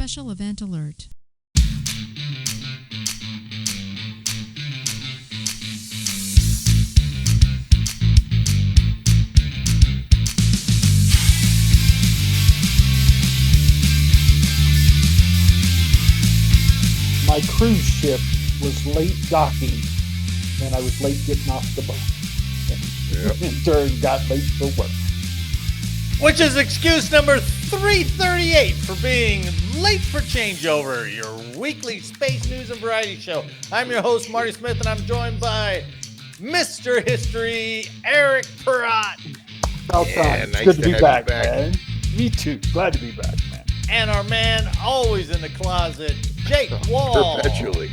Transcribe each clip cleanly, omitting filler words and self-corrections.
Special event alert. My cruise ship was late docking, and I was late getting off the boat. And in turn, got late for work. Which is excuse number 338 for being late for changeover, your weekly space news and variety show. I'm your host, Marty Smith, and I'm joined by Mr. History, Eric Perrott. About time. It's good to be back, man. Me too. Glad to be back, man. And our man, always in the closet, Jake Wall. Perpetually.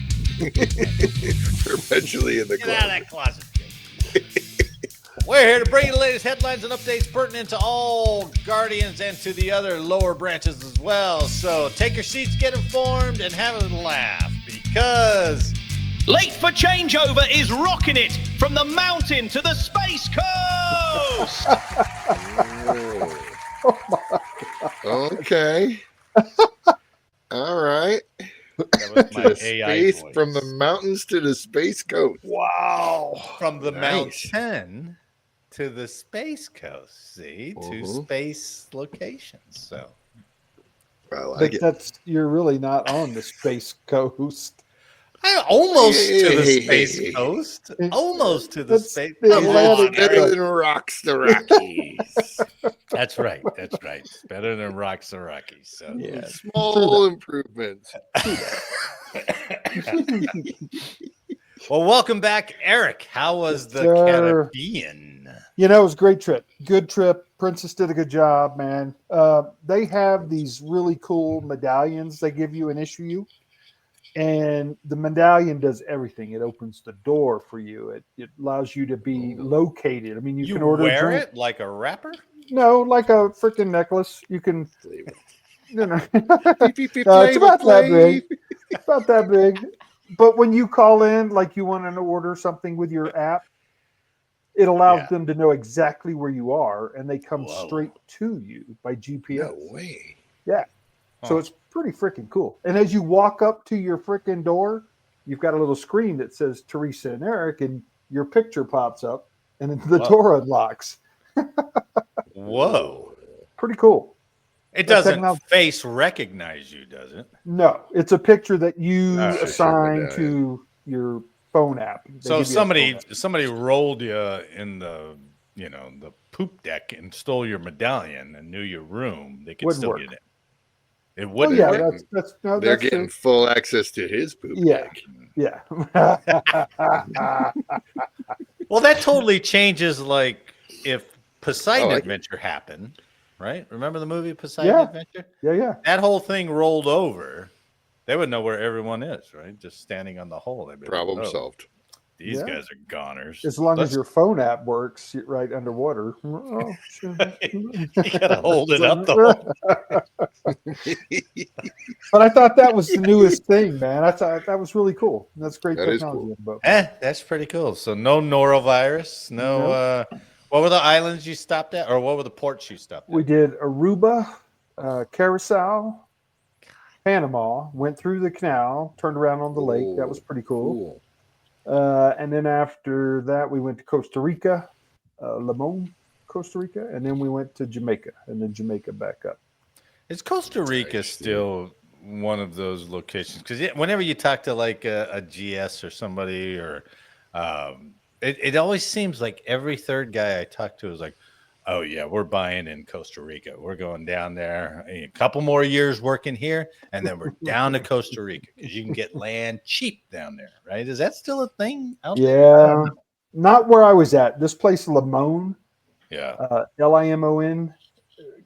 Perpetually in the Get out of that closet, Jake. We're here to bring you the latest headlines and updates pertinent to all Guardians and to the other lower branches as well. So take your seats, get informed, and have a laugh because Late for Changeover is rocking it from the mountain to the space coast. Okay. All right. that was my The AI space voice. from the mountains to the space coast. Wow. From the Nice. mountain to the space coast, see, to space locations. So I like But it. that's you're really not on the space coast. almost to the Hey, space hey, hey. coast. Almost to the That's space. the Come Atlantic on, Better Eric. than rocks the Rockies. That's right. That's right. It's better than rocks the Rockies. So Yeah. Small improvements. well, welcome back, Eric. How was the Sir. Caribbean? You know, it was a great trip. Good trip. Princess did a good job, man. They have these really cool medallions they give you and issue you. And the medallion does everything. It opens the door for you. It allows you to be located. I mean, you can order a wear drink. it like a rapper? No, like a freaking necklace. You can, you know. It's It's about that big. About that big. But when you call in, like you want to order something with your app, it allows Yeah. them to know exactly where you are, and they come Whoa. straight to you by GPS. No way. Yeah. So Huh. it's pretty freaking cool. And as you walk up to your freaking door, you've got a little screen that says Teresa and Eric, and your picture pops up, and then the Whoa. door unlocks. Whoa. Pretty cool. It The doesn't technology- face recognize you, does it? No, it's a picture that you Oh, sure, assign medallion. to your phone app. They So give you a phone app. somebody rolled you in the the poop deck and stole your medallion and knew your room. They could Wouldn't still work. get it. It Oh wouldn't. yeah, work. no, They're that's getting true. full access to his poop. Yeah. deck. Yeah. Well, that totally changes. Like if Poseidon I like it. Adventure happened, right? Remember the movie Poseidon Yeah. Adventure? yeah. That whole thing rolled over. They would know where everyone is, right? Just standing on the hole. They'd be like, Problem "Oh, solved. These Yeah. guys are goners. As long Let's- as your phone app works right underwater. Oh, sure. you gotta hold it up the whole. But I thought that was the newest thing, man. I thought that was really cool. That's great That is technology. cool. on the boat. That's pretty cool. So no norovirus. No. What were the islands you stopped at, or what were the ports you stopped at? We did Aruba, Curacao, Panama, went through the canal, turned around on the lake. That was pretty cool. And then after that, we went to Costa Rica, Limon, Costa Rica, and then we went to Jamaica, and then Jamaica back up. Is Costa Rica still one of those locations? Because whenever you talk to like a GS or somebody, or it always seems like every third guy I talk to is like, "Oh yeah, we're buying in Costa Rica. We're going down there. A couple more years working here, and then we're down to Costa Rica because you can get land cheap down there, right? Is that still a thing out there? Yeah, not where I was at. This place, Limon, Yeah. Limon,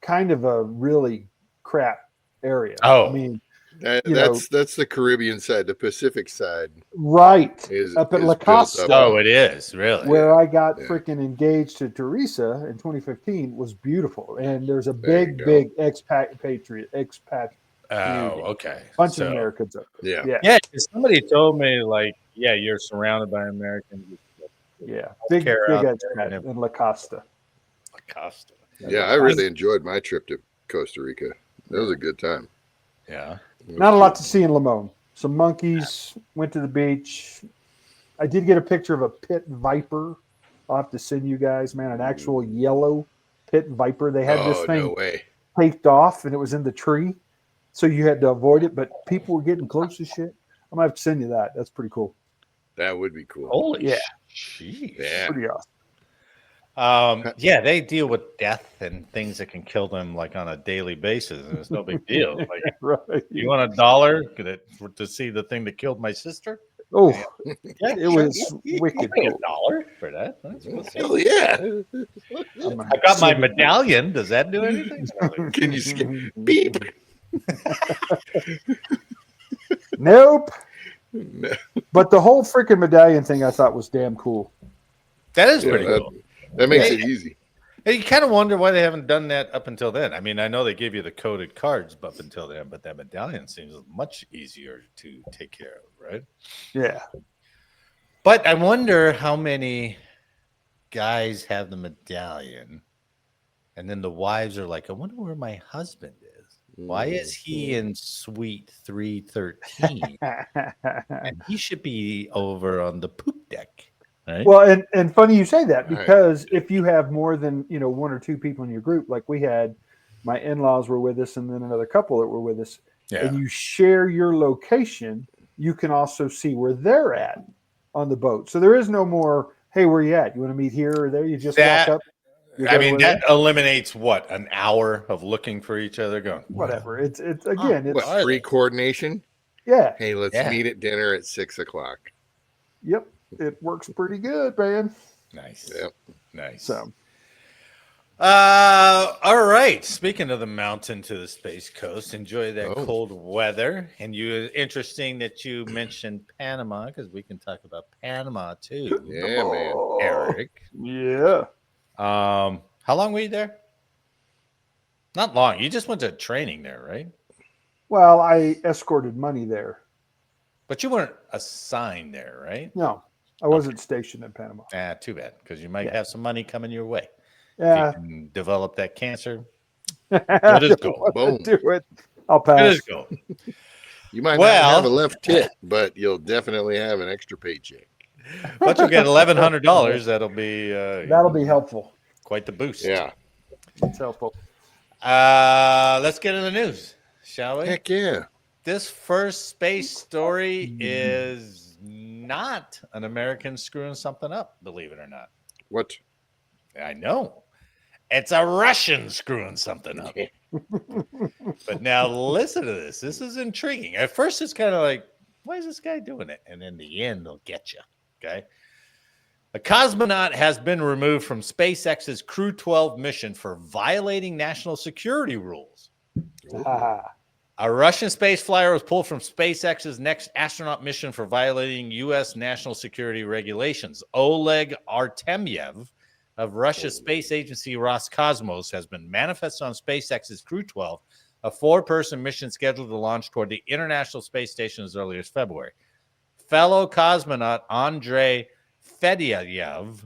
kind of a really crap area. Oh. I mean, That's the Caribbean side. The Pacific side right is up at is La built Costa. up. Oh, it is really. Where I got yeah. freaking engaged to Teresa in 2015 was beautiful, and there's a There you big, go. big expat Oh, okay. bunch So- of Americans up there. Yeah. Yeah, 'cause somebody told me like, yeah, you're surrounded by Americans. Yeah, big Care out there expat and in La Costa. Costa. Yeah, I really enjoyed my trip to Costa Rica. That was a good time. Yeah. Not a lot to see in Limon. Some monkeys, went to the beach. I did get a picture of a pit viper. I'll have to send you guys, man, an actual yellow pit viper. They had this Oh, thing no way. taped off and it was in the tree. So you had to avoid it, but people were getting close as shit. I'm going to have to send you that. That's pretty cool. That would be cool. Holy Yeah. jeez. Yeah. Pretty awesome. Yeah, they deal with death and things that can kill them like on a daily basis, and it's no big deal. Like, Right. you want $1 to see the thing that killed my sister? Oh, Yeah, it was wicked I'll pay cool. $1 for that. Let's see. Hell yeah. I got my medallion. Does that do anything? Can you skip? Beep. Nope. No. But the whole freaking medallion thing I thought was damn cool. That is Yeah, pretty that, cool. that makes Hey. it easy. And you kind of wonder why they haven't done that up until then. I mean, I know they give you the coded cards up until then, but that medallion seems much easier to take care of, right? Yeah. But I wonder how many guys have the medallion, and then the wives are like, I wonder where my husband is. Why is he in suite 313? And he should be over on the poop deck. Right? Well, and funny you say that Right. because if you have more than, one or two people in your group, like we had, my in-laws were with us and then another couple that were with us, and you share your location, you can also see where they're at on the boat. So there is no more, hey, where you at? You want to meet here or there? You just walk up. I mean, that eliminates what, an hour of looking for each other going, whatever. It's again, it's What, free coordination? yeah. Hey, let's meet at dinner at 6:00. Yep. It works pretty good, man. Nice. Yep. Nice. So all right. Speaking of the mountain to the space coast, enjoy that Oh. cold weather. And interesting that you mentioned Panama, because we can talk about Panama too. Yeah, man. Eric. Yeah. How long were you there? Not long. You just went to training there, right? Well, I escorted money there. But you weren't assigned there, right? No, I wasn't stationed in Panama. Too bad, because you might have some money coming your way. Yeah. If you can develop that cancer, Let us go. Boom. Do it. I'll let pass. us go. You might not have a left tit, but you'll definitely have an extra paycheck. But you'll get $1,100. That'll be That'll be helpful. quite the boost. Yeah. It's helpful. Let's get into the news, shall we? Heck yeah. This first space story is not an American screwing something up, believe it or not. What? I know. It's a Russian screwing something up. But now listen to this. This is intriguing. At first, it's kind of like, why is this guy doing it? And in the end, they'll get you. Okay. A cosmonaut has been removed from SpaceX's Crew 12 mission for violating national security rules. A Russian space flyer was pulled from SpaceX's next astronaut mission for violating U.S. national security regulations. Oleg Artemyev of Russia's space agency Roscosmos has been manifested on SpaceX's Crew 12, a 4-person mission scheduled to launch toward the International Space Station as early as February. Fellow cosmonaut Andrei Fedyayev.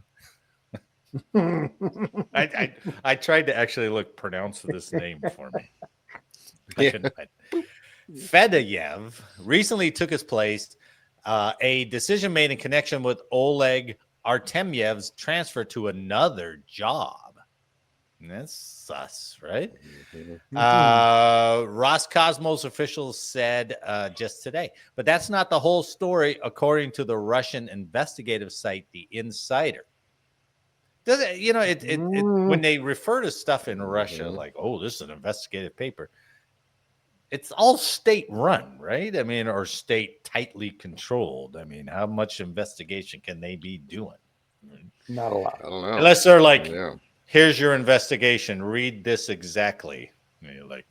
I tried to actually pronounce this name for me. Fedyayev recently took his place, a decision made in connection with Oleg Artemyev's transfer to another job. And that's sus, right? Roscosmos officials said just today. But that's not the whole story, according to the Russian investigative site, The Insider. Does it, when they refer to stuff in Russia, like, oh, this is an investigative paper, it's all state run, right? I mean, or state tightly controlled. I mean, how much investigation can they be doing? Not a lot. I don't know. Unless they're like, here's your investigation. Read this exactly. And you're like,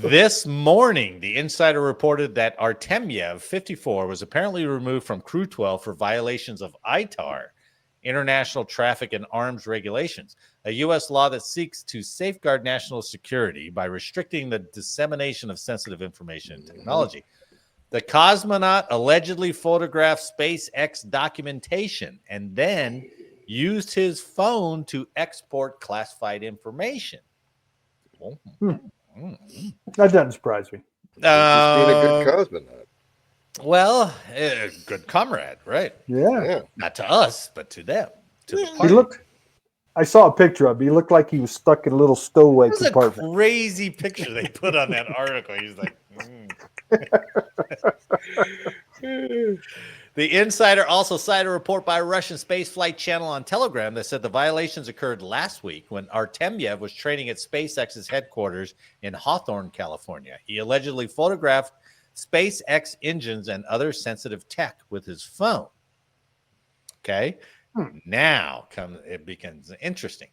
This morning, the Insider reported that Artemyev, 54, was apparently removed from Crew 12 for violations of ITAR, International Traffic and Arms Regulations, a U.S. law that seeks to safeguard national security by restricting the dissemination of sensitive information and technology. The cosmonaut allegedly photographed SpaceX documentation and then used his phone to export classified information. That doesn't surprise me. Just being a good cosmonaut. Well, good comrade, right? Yeah. Not to us, but to them. To the He party. looked. I saw a picture of him. He looked like he was stuck in a little stowaway It was compartment. a crazy picture they put on that article. He's like, The Insider also cited a report by a Russian spaceflight channel on Telegram that said the violations occurred last week when Artemyev was training at SpaceX's headquarters in Hawthorne, California. He allegedly photographed SpaceX engines and other sensitive tech with his phone. Okay. Now it becomes interesting.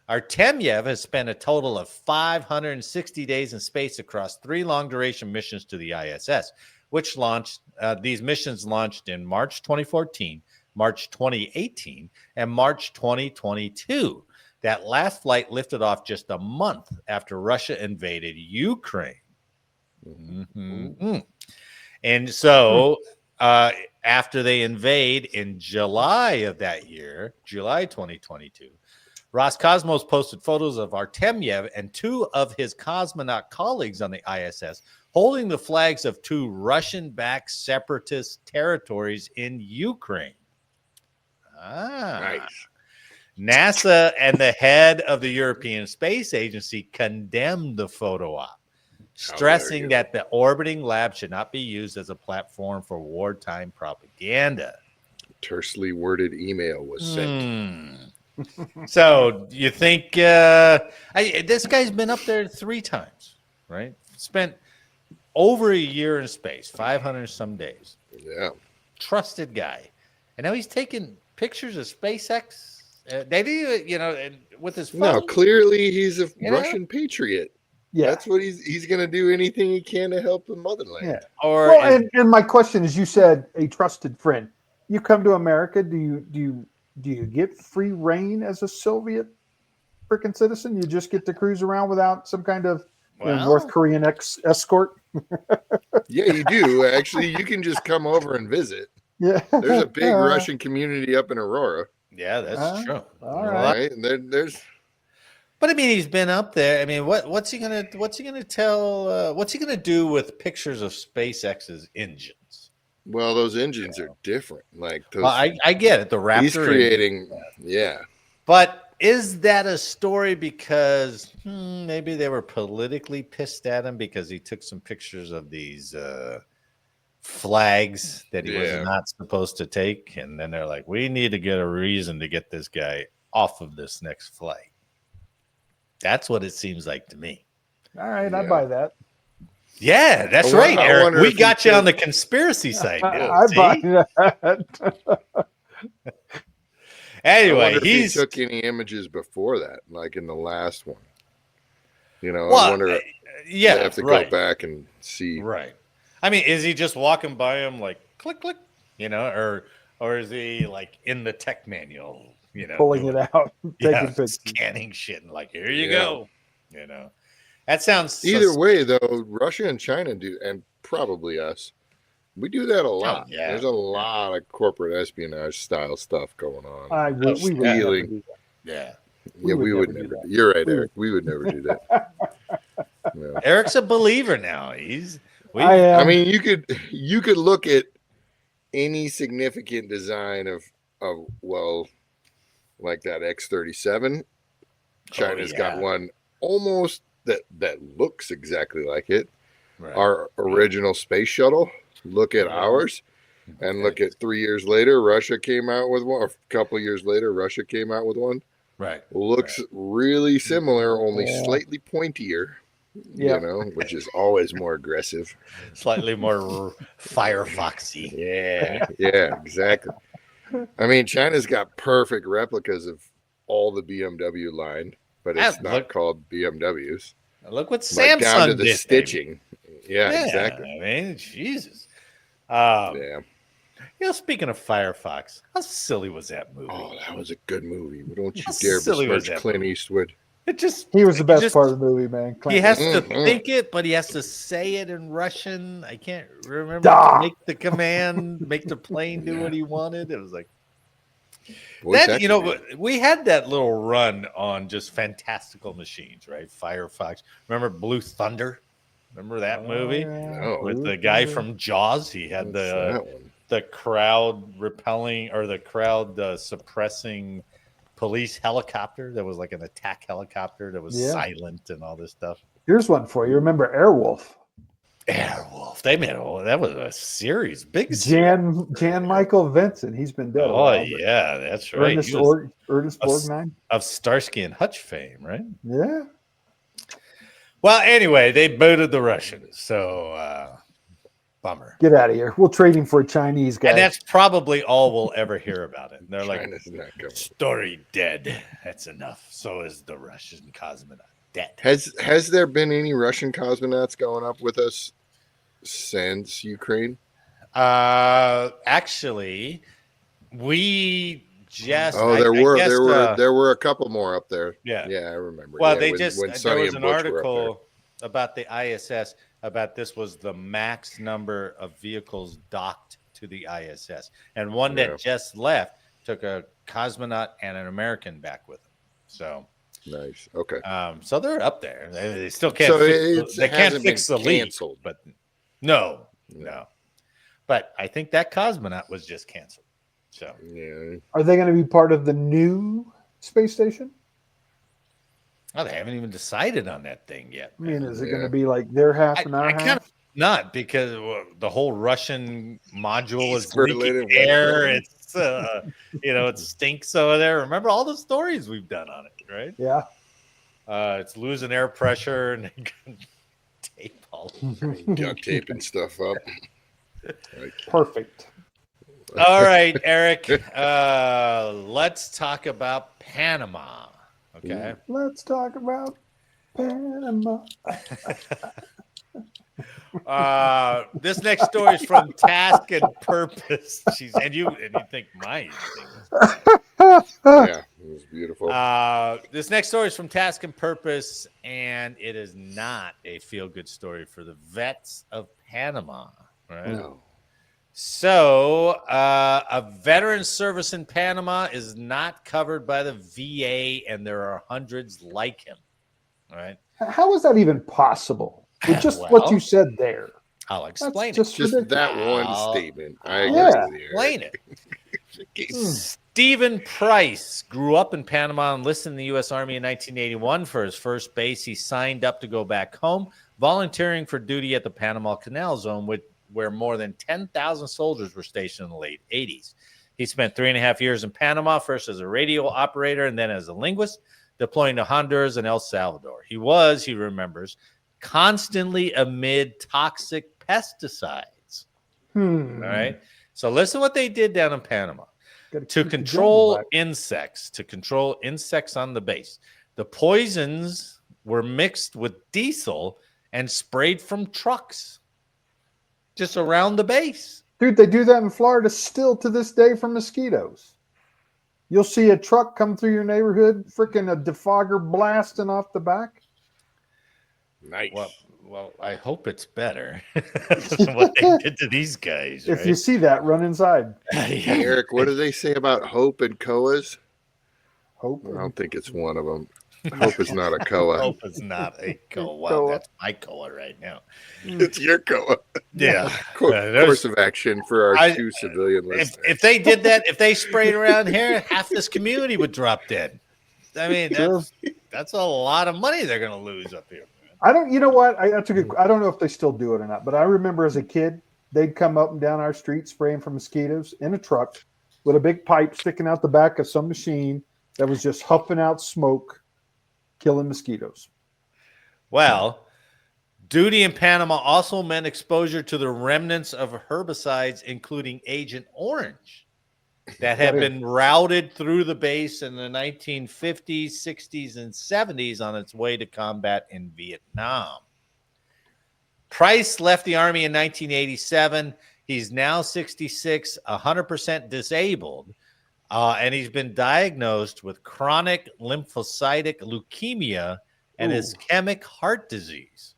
Artemyev has spent a total of 560 days in space across 3 long-duration missions to the ISS, which launched. These missions launched in March 2014, March 2018, and March 2022. That last flight lifted off just a month after Russia invaded Ukraine. And so after they invade in July of that year, July 2022, Roscosmos posted photos of Artemyev and 2 of his cosmonaut colleagues on the ISS holding the flags of 2 Russian-backed separatist territories in Ukraine. Nice. NASA and the head of the European Space Agency condemned the photo op, stressing that the orbiting lab should not be used as a platform for wartime propaganda. Tersely worded email was sent. So you think this guy's been up there 3 times, right? Spent over a year in space, 500 some days. Yeah. Trusted guy. And now he's taking pictures of SpaceX. They do, with his phone. No, clearly he's a Russian patriot. Yeah. That's what he's going to do anything he can to help the motherland. Yeah. And my question is, you said a trusted friend. You come to America, do you get free reign as a Soviet freaking citizen? You just get to cruise around without some kind of North Korean escort? Yeah, you do. Actually, you can just come over and visit. Yeah. There's a big Russian community up in Aurora. Yeah, that's true. All right. And there's. But I mean, he's been up there. I mean, what's he gonna tell? What's he gonna do with pictures of SpaceX's engines? Well, those engines are different. Like those. Well, I get it. The Raptor. He's creating. Yeah. But is that a story because maybe they were politically pissed at him because he took some pictures of these flags that he was not supposed to take, and then they're like, we need to get a reason to get this guy off of this next flight. That's what it seems like to me. All right, I buy that. Yeah, that's right, Eric. We got you on the conspiracy side now. I buy that. Anyway, he took any images before that, like in the last one. I wonder. Yeah, I have to go back and see. Right. I mean, is he just walking by him like click click, or is he like in the tech manual, pulling it out, taking pictures, scanning shit, and like, here you go, That sounds either way though. Russia and China do, and probably us. We do that a lot. Yeah. There's a lot of corporate espionage style stuff going on. We would never do that. Yeah, we would never. You're right, Eric. We would never do that. No. Eric's a believer now. I mean, you could look at any significant design of like that X-37. China's got one almost that looks exactly like it. Right. Our original space shuttle. Look at ours, and look at 3 years later, Russia came out with one. Or a couple of years later, Russia came out with one. Right. Looks really similar, only slightly pointier. Which is always more aggressive. Slightly more Firefoxy. Yeah, exactly. I mean, China's got perfect replicas of all the BMW line, but it's not called BMWs. Look what Samsung down to the did, stitching. Yeah, exactly. I mean, Jesus. Speaking of Firefox, how silly was that movie? Oh, that was a good movie. Don't you dare besmirch Clint Eastwood. He was the best part of the movie, man. He has to think it, but he has to say it in Russian. I can't remember to make the command, make the plane do what he wanted. It was like, That, you know, we had that little run on just fantastical machines, right? Firefox. Remember Blue Thunder? Remember that movie with the guy from Jaws? He had the crowd repelling or the crowd suppressing police helicopter that was like an attack helicopter that was silent and all this stuff. Here's one for you. Remember Airwolf? Airwolf. They made that was a series, big Jan Michael Vincent. He's been dead. Oh yeah, that's right. Ernest Borgnine of Starsky and Hutch fame, right? Yeah. Well, anyway, they booted the Russians, so bummer. Get out of here. We'll trade him for a Chinese guy. And that's probably all we'll ever hear about it. And they're like, story dead. That's enough. So is the Russian cosmonaut dead. Has there been any Russian cosmonauts going up with us since Ukraine? Actually, we just there were a couple more up there. Yeah, I remember. Well, there was an article about the ISS about this was the max number of vehicles docked to the ISS, and one that just left took a cosmonaut and an American back with them. So nice. Okay. So they're up there. They still can't. They can't fix the leak, but no. But I think that cosmonaut was just canceled. So are they going to be part of the new space station? Oh, they haven't even decided on that thing yet. I mean, is it going to be like their half and our half? Kind of not, because the whole Russian module is leaking air. It's it stinks over there. Remember all the stories we've done on it, right? Yeah. It's losing air pressure and tape all over. Duct taping stuff up. Perfect. All right, Eric. Let's talk about Panama. Okay. Let's talk about Panama. This next story is from Task and Purpose. And you think my yeah, it was beautiful. This next story is from Task and Purpose, and it is not a feel-good story for the vets of Panama. Right? No. So, a veteran service in Panama is not covered by the VA, and there are hundreds like him. All right. How is that even possible? With just what you said there. I'll explain just that one statement. Explain it. Stephen Price grew up in Panama and enlisted in the U.S. Army in 1981 for his first base. He signed up to go back home, volunteering for duty at the Panama Canal Zone, where more than 10,000 soldiers were stationed in the late 80s. He spent 3.5 years in Panama, first as a radio operator and then as a linguist, deploying to Honduras and El Salvador. He remembers, constantly amid toxic pesticides. All right. So listen to what they did down in Panama. To control insects on the base. The poisons were mixed with diesel and sprayed from trucks just around the base. Dude, they do that in Florida still to this day for mosquitoes. You'll see a truck come through your neighborhood, freaking a defogger blasting off the back. Nice. Well, I hope it's better than what they did to these guys. If you see that, run inside. Eric, what do they say about Hope and Koas? Hope? I don't think it's one of them. Hope is not a Koa. Hope is not a Koa. Wow, that's my Koa right now. It's your Koa. Yeah. Course of action for our two civilian listeners. If they did that, if they sprayed around here, half this community would drop dead. I mean, that's a lot of money they're going to lose up here. You know what? That's a good. I don't know if they still do it or not, but I remember as a kid, they'd come up and down our street spraying for mosquitoes in a truck with a big pipe sticking out the back of some machine that was just huffing out smoke, killing mosquitoes. Well, duty in Panama also meant exposure to the remnants of herbicides, including Agent Orange, that had been routed through the base in the 1950s, 60s, and 70s on its way to combat in Vietnam. Price left the Army in 1987. He's now 66, 100% disabled, and he's been diagnosed with chronic lymphocytic leukemia and ischemic heart disease.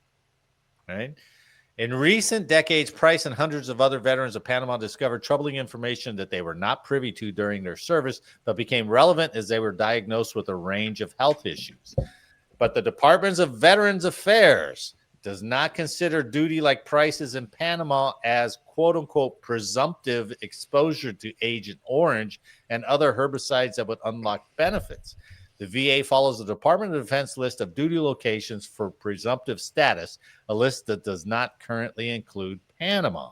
Right? In recent decades, Price and hundreds of other veterans of Panama discovered troubling information that they were not privy to during their service, but became relevant as they were diagnosed with a range of health issues. But the Department of Veterans Affairs does not consider duty like Price's in Panama as quote-unquote presumptive exposure to Agent Orange and other herbicides that would unlock benefits. The VA follows the Department of Defense list of duty locations for presumptive status, a list that does not currently include Panama.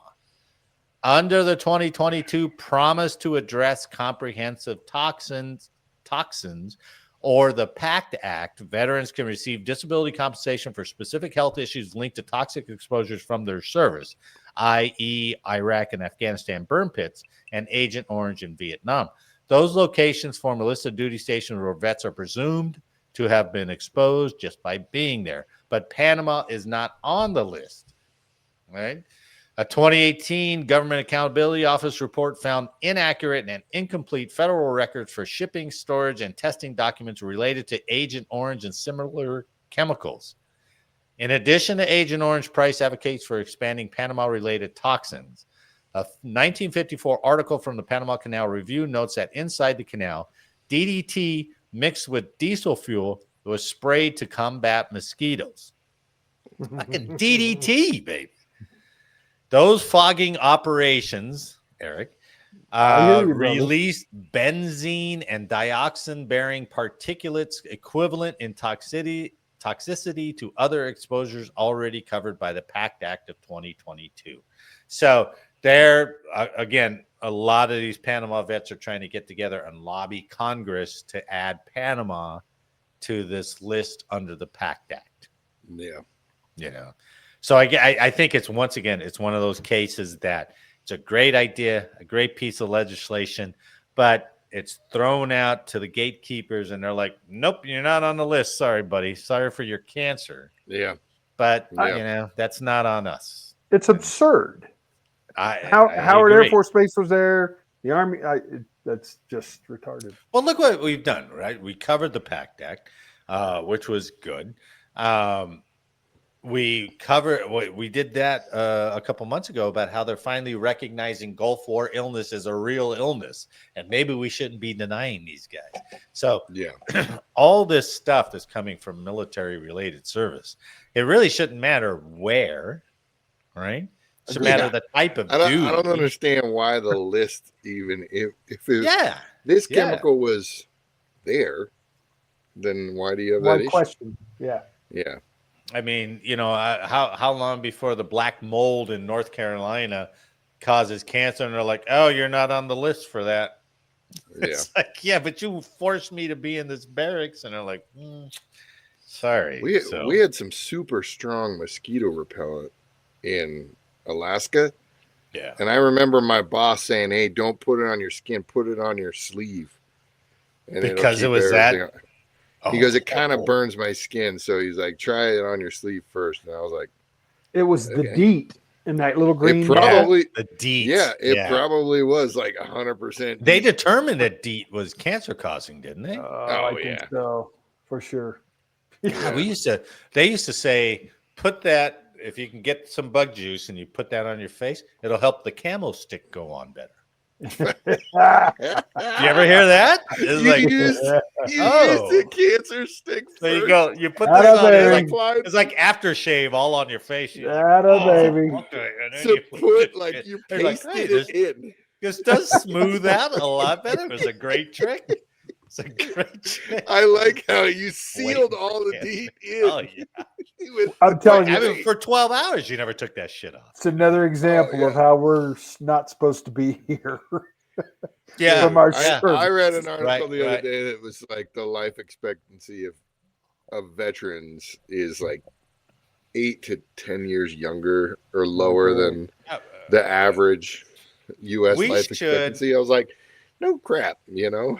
Under the 2022 promise to address comprehensive toxins, or the PACT Act, veterans can receive disability compensation for specific health issues linked to toxic exposures from their service, i.e., Iraq and Afghanistan burn pits and Agent Orange in Vietnam. Those locations form a list of duty stations where vets are presumed to have been exposed just by being there. But Panama is not on the list. Right? A 2018 Government Accountability Office report found inaccurate and incomplete federal records for shipping, storage, and testing documents related to Agent Orange and similar chemicals. In addition to Agent Orange, Price advocates for expanding Panama-related toxins. A 1954 article from the Panama Canal Review notes that inside the canal, DDT mixed with diesel fuel was sprayed to combat mosquitoes. Fucking DDT, baby. Those fogging operations, Eric, released benzene and dioxin-bearing particulates equivalent in toxicity to other exposures already covered by the PACT Act of 2022. So there, again, a lot of these Panama vets are trying to get together and lobby Congress to add Panama to this list under the PACT Act. Yeah. You know. So I think it's, once again, it's one of those cases that it's a great idea, a great piece of legislation, but it's thrown out to the gatekeepers and they're like, nope, you're not on the list. Sorry, buddy. Sorry for your cancer. Yeah. But, you know, that's not on us. It's absurd. Howard Air Force Base was there. The Army, that's just retarded. Well, look what we've done, right? We covered the PACT Act, which was good. We did that a couple months ago about how they're finally recognizing Gulf War illness as a real illness, and maybe we shouldn't be denying these guys. So, yeah, all this stuff that's coming from military-related service, it really shouldn't matter where, right? It should matter the type of duty. I don't understand why the list even if this chemical was there, then why do you have that issue? Question? Yeah. I mean, you know, how long before the black mold in North Carolina causes cancer, and they're like, "Oh, you're not on the list for that." Yeah. It's like, yeah, but you forced me to be in this barracks, and they're like, "Sorry." We had some super strong mosquito repellent in Alaska. Yeah. And I remember my boss saying, "Hey, don't put it on your skin, put it on your sleeve." And because it was that. He goes, it kind of burns my skin. So he's like, try it on your sleeve first. And I was like, it was the DEET in that little green. It probably, the DEET. Yeah, it probably was like 100%. They determined that DEET was cancer causing, didn't they? I think so, for sure. God, they used to say, put that, if you can get some bug juice and you put that on your face, it'll help the camo stick go on better. You ever hear that? It's use the cancer stick first. There you go. You put this on. It's like aftershave all on your face. Baby. Okay. So you pasted it in. This does smooth out a lot better. It's a great trick. It's a great trick. I like how you sealed all the DEET in. Oh, yeah. I'm telling you. I mean, for 12 hours, you never took that shit off. It's another example of how we're not supposed to be here. Yeah. I read an article the other day that was like the life expectancy of veterans is like 8 to 10 years younger or lower than the average U.S. life expectancy. I was like, no crap, you know?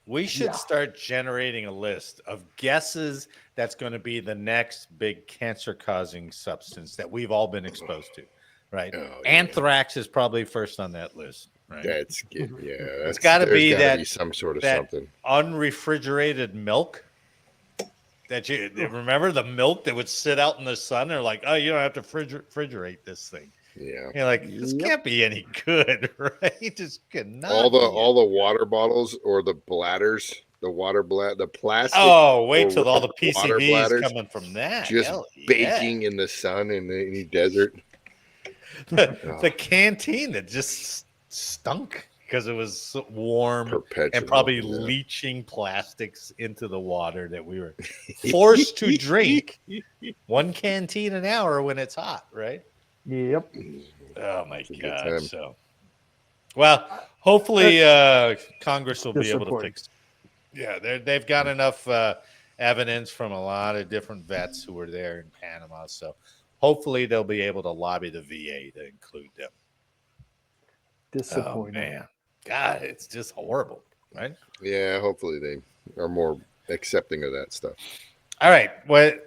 We should start generating a list of guesses that's going to be the next big cancer-causing substance that we've all been exposed to, right? Anthrax is probably first on that list, right? That's good. Yeah, it's got to be some sort of something. Unrefrigerated milk. that you remember the milk that would sit out in the sun. They're like, oh, you don't have to refrigerate this thing. Yeah. You're like, this can't be any good, right? This cannot. All the water bottles or the bladders, the plastic. Oh, wait till all the PCBs coming from that. Just baking in the sun in any desert. The canteen that just stunk because it was warm and probably leaching plastics into the water that we were forced to drink. One canteen an hour when it's hot, right? Yep. Oh my God. So, well, hopefully Congress will be able to fix it. Yeah, they've got enough evidence from a lot of different vets who were there in Panama. So hopefully they'll be able to lobby the VA to include them. Disappointing. Oh, man. God, it's just horrible, right? Yeah, hopefully they are more accepting of that stuff. All right. When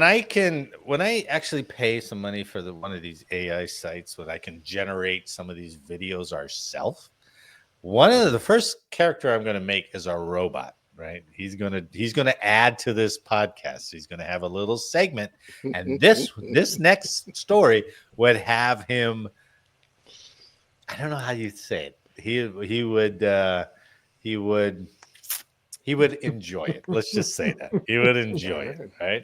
I actually pay some money for one of these AI sites, when I can generate some of these videos ourselves, one of the first character I'm going to make is our robot, right? He's gonna add to this podcast. He's going to have a little segment, and this next story would have him. I don't know how you say it. He would enjoy it. Let's just say that he would enjoy it, right?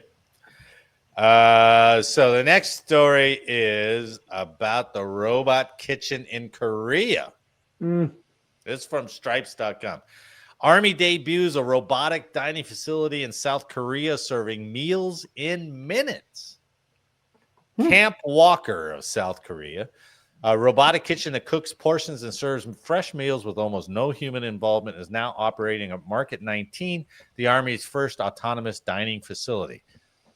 So the next story is about the robot kitchen in Korea. It's from stripes.com. Army debuts a robotic dining facility in South Korea serving meals in minutes. Camp Walker of South Korea. A robotic kitchen that cooks portions and serves fresh meals with almost no human involvement is now operating at Market 19, the Army's first autonomous dining facility.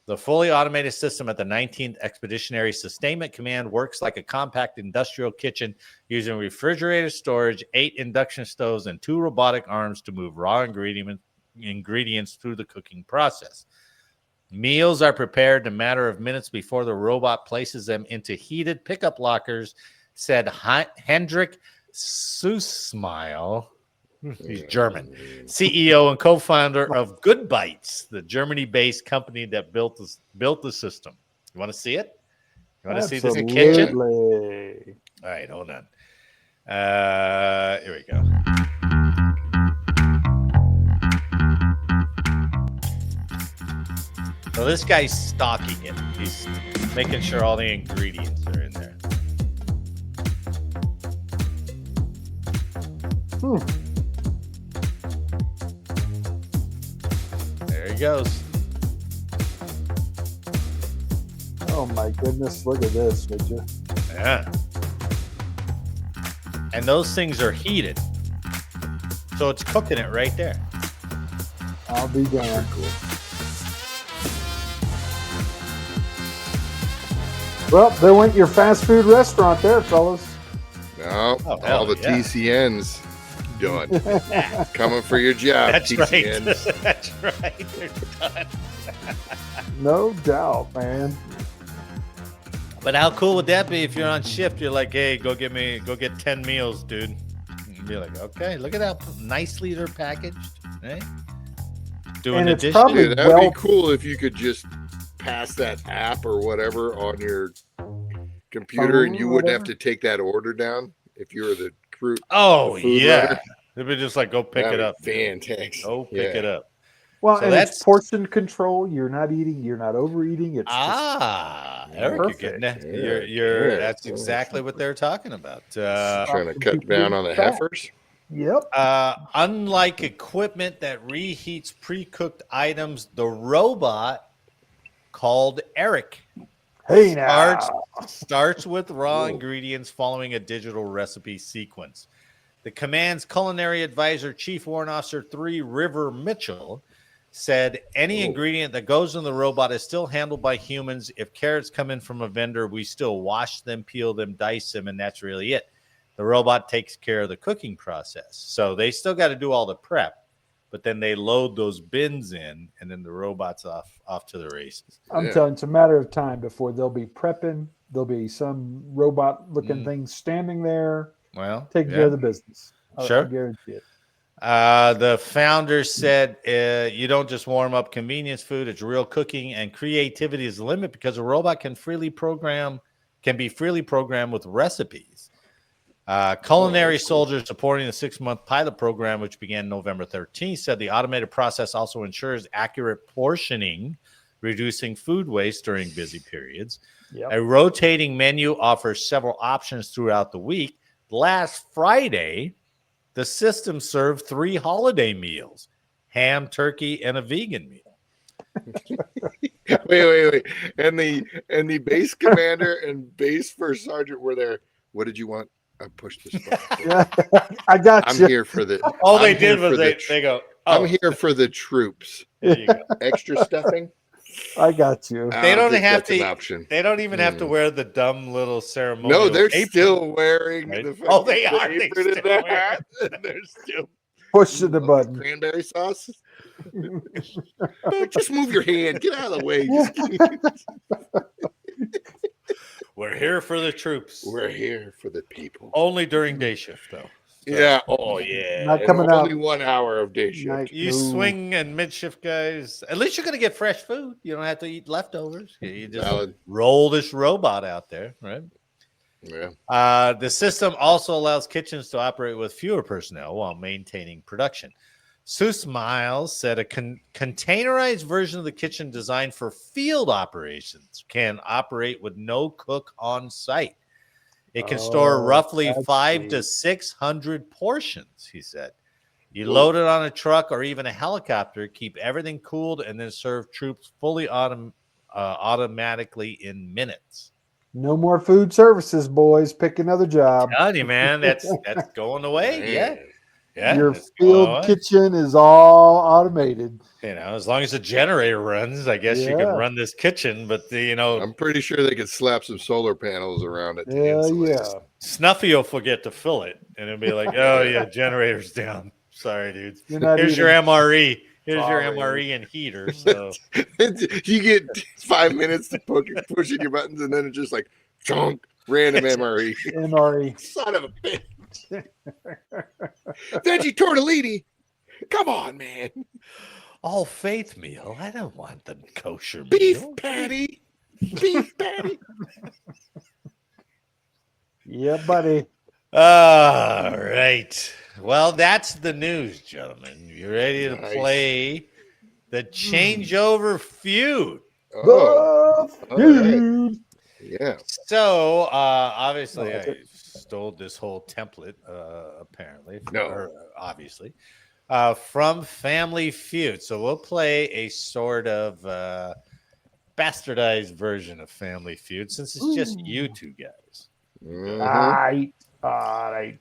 The fully automated system at the 19th Expeditionary Sustainment Command works like a compact industrial kitchen using refrigerator storage, 8 induction stoves, and 2 robotic arms to move raw ingredients through the cooking process. Meals are prepared in a matter of minutes before the robot places them into heated pickup lockers, said Hendrik Susmile. He's German, CEO and co-founder of Good Bites, the Germany-based company that built the system. You want to see it? You want to see this in kitchen? All right, hold on. Here we go. So this guy's stocking it. He's making sure all the ingredients are in there. There he goes. Oh my goodness, look at this, would you? Yeah. And those things are heated. So it's cooking it right there. I'll be damned. Cool. Well, there went your fast food restaurant there, fellas. No, all the TCNs done. Coming for your job, That's TCNs. Right. That's right. They're done. No doubt, man. But how cool would that be if you're on shift? You're like, hey, go get 10 meals, dude. You'd be like, okay, look at how nicely they're packaged, right? Doing and addition. Dude, that'd be cool if you could just pass that app or whatever on your computer and you wouldn't have to take that order down if you were the crew. Oh, yeah. Runner. It'd be just like, go pick it up. Fantastic. Go pick it up. Well, So and that's it's portion control. You're not eating. You're not overeating. It's Eric, perfect. you're getting that. You're that's exactly what they're talking about. Trying to cut down on the heifers. Yep. Unlike equipment that reheats pre-cooked items, the robot called Eric Hey now. starts with raw ingredients following a digital recipe sequence. The command's culinary advisor, Chief Warrant Officer 3 River Mitchell, said any ingredient that goes in the robot is still handled by humans. If carrots come in from a vendor, we still wash them, peel them, dice them, and that's really it. The robot takes care of the cooking process. So they still got to do all the prep, but then they load those bins in, and then the robot's off to the races. I'm telling you, it's a matter of time before they'll be prepping. There'll be some robot-looking thing standing there, Well, taking care of the business. Sure. I guarantee it. The founder said, you don't just warm up convenience food. It's real cooking, and creativity is the limit because a robot can be freely programmed with recipes. Culinary soldiers supporting the 6-month pilot program, which began November 13th, said the automated process also ensures accurate portioning, reducing food waste during busy periods. Yep. A rotating menu offers several options throughout the week. Last Friday, the system served 3 holiday meals: ham, turkey, and a vegan meal. Wait. And the base commander and base first sergeant were there. What did you want? I pushed this button. I got you. I'm here for the. All they did was they go, I'm here for the troops. There you go. Extra stuffing. I got you. They don't have to. Option. They don't even have to wear the dumb little ceremonial. No, they're apron, still wearing right? the. Oh, they are. The hat. They're still pushing the button. Cranberry sauce. Just move your hand. Get out of the way. We're here for the troops. We're here for the people. Only during day shift, though. So. Yeah. Oh, yeah. Not coming only out. 1 hour of day shift. You swing and mid-shift guys. At least you're going to get fresh food. You don't have to eat leftovers. You just roll this robot out there, right? Yeah. The system also allows kitchens to operate with fewer personnel while maintaining production. Seuss Miles said a containerized version of the kitchen designed for field operations can operate with no cook on site. It can store roughly 500 to 600 portions, he said. You load it on a truck or even a helicopter, keep everything cooled, and then serve troops fully automatically in minutes. No more food services, boys. Pick another job. I'm telling you, man, that's going away. Yeah. Your field kitchen is all automated. You know, as long as the generator runs, I guess you can run this kitchen. But I'm pretty sure they could slap some solar panels around it. Yeah. Snuffy will forget to fill it, and it'll be like, "Oh yeah, generator's down. Sorry, dudes. Here's your MRE. Here's your MRE and heater." So you get 5 minutes to pushing your buttons, and then it's just like chunk random MRE. MRE. Son of a bitch. Veggie tortellini. Come on, man. All faith meal. I don't want the kosher beef meal. Patty. Beef patty. Yeah, buddy. All right. Well, that's the news, gentlemen. You ready to play the changeover feud? Right. Yeah. So, obviously, I stole this whole template, apparently. Obviously. From Family Feud. So we'll play a sort of bastardized version of Family Feud since it's just you two guys. Mm-hmm. All right.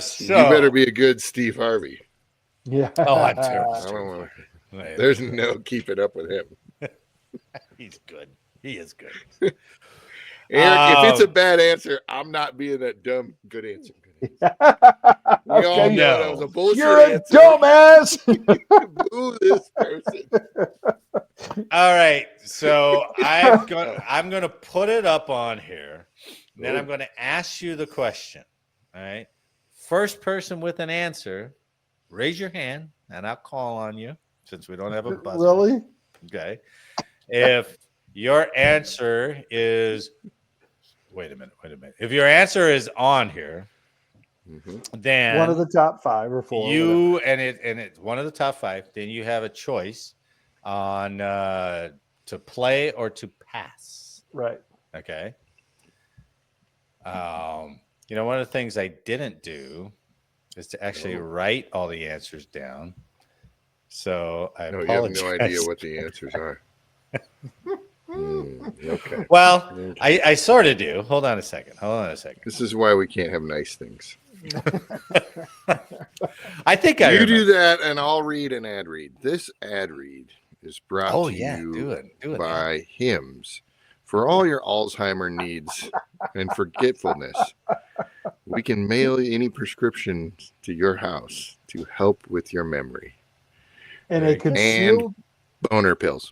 So you better be a good Steve Harvey. Yeah. Oh, I'm terrible. There's no keeping up with him. He's good. He is good. Eric, if it's a bad answer, I'm not being that dumb. Good answer. We all know that was a bullshit answer. You're a dumbass. Boo this person. All right, so I'm gonna put it up on here. Then I'm gonna ask you the question. All right, first person with an answer, raise your hand, and I'll call on you since we don't have a buzzer. Really? Okay. If your answer is, wait a minute. If your answer is on here. Then one of the top 5 or 4. And it's one of the top 5. Then you have a choice on to play or to pass. Right. Okay. One of the things I didn't do is to actually write all the answers down. So I apologize. You have no idea what the answers are. Okay. Well, I sort of do. Hold on a second. This is why we can't have nice things. I think you do that, and I'll read an ad read. This ad read is brought to you by Hims. For all your Alzheimer needs and forgetfulness, we can mail any prescription to your house to help with your memory. And a concealed boner pills.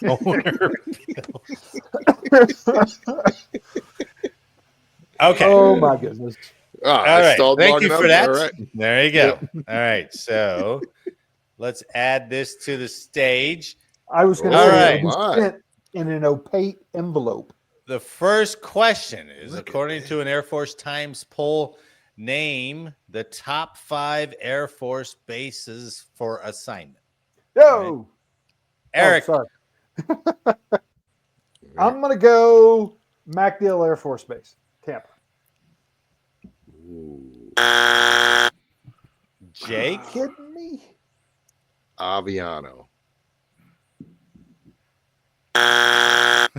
Boner pills. Okay. Oh my goodness. All right. Stalled Thank long you enough. for that. All right. There you go. All right. So let's add this to the stage. I was going to All say right. it'll be sent in an opaque envelope. The first question is, according to an Air Force Times poll, name the top 5 Air Force bases for assignment. Yo, Eric. sorry. I'm going to go MacDill Air Force Base, Tampa. Jake. Kidding me? Aviano.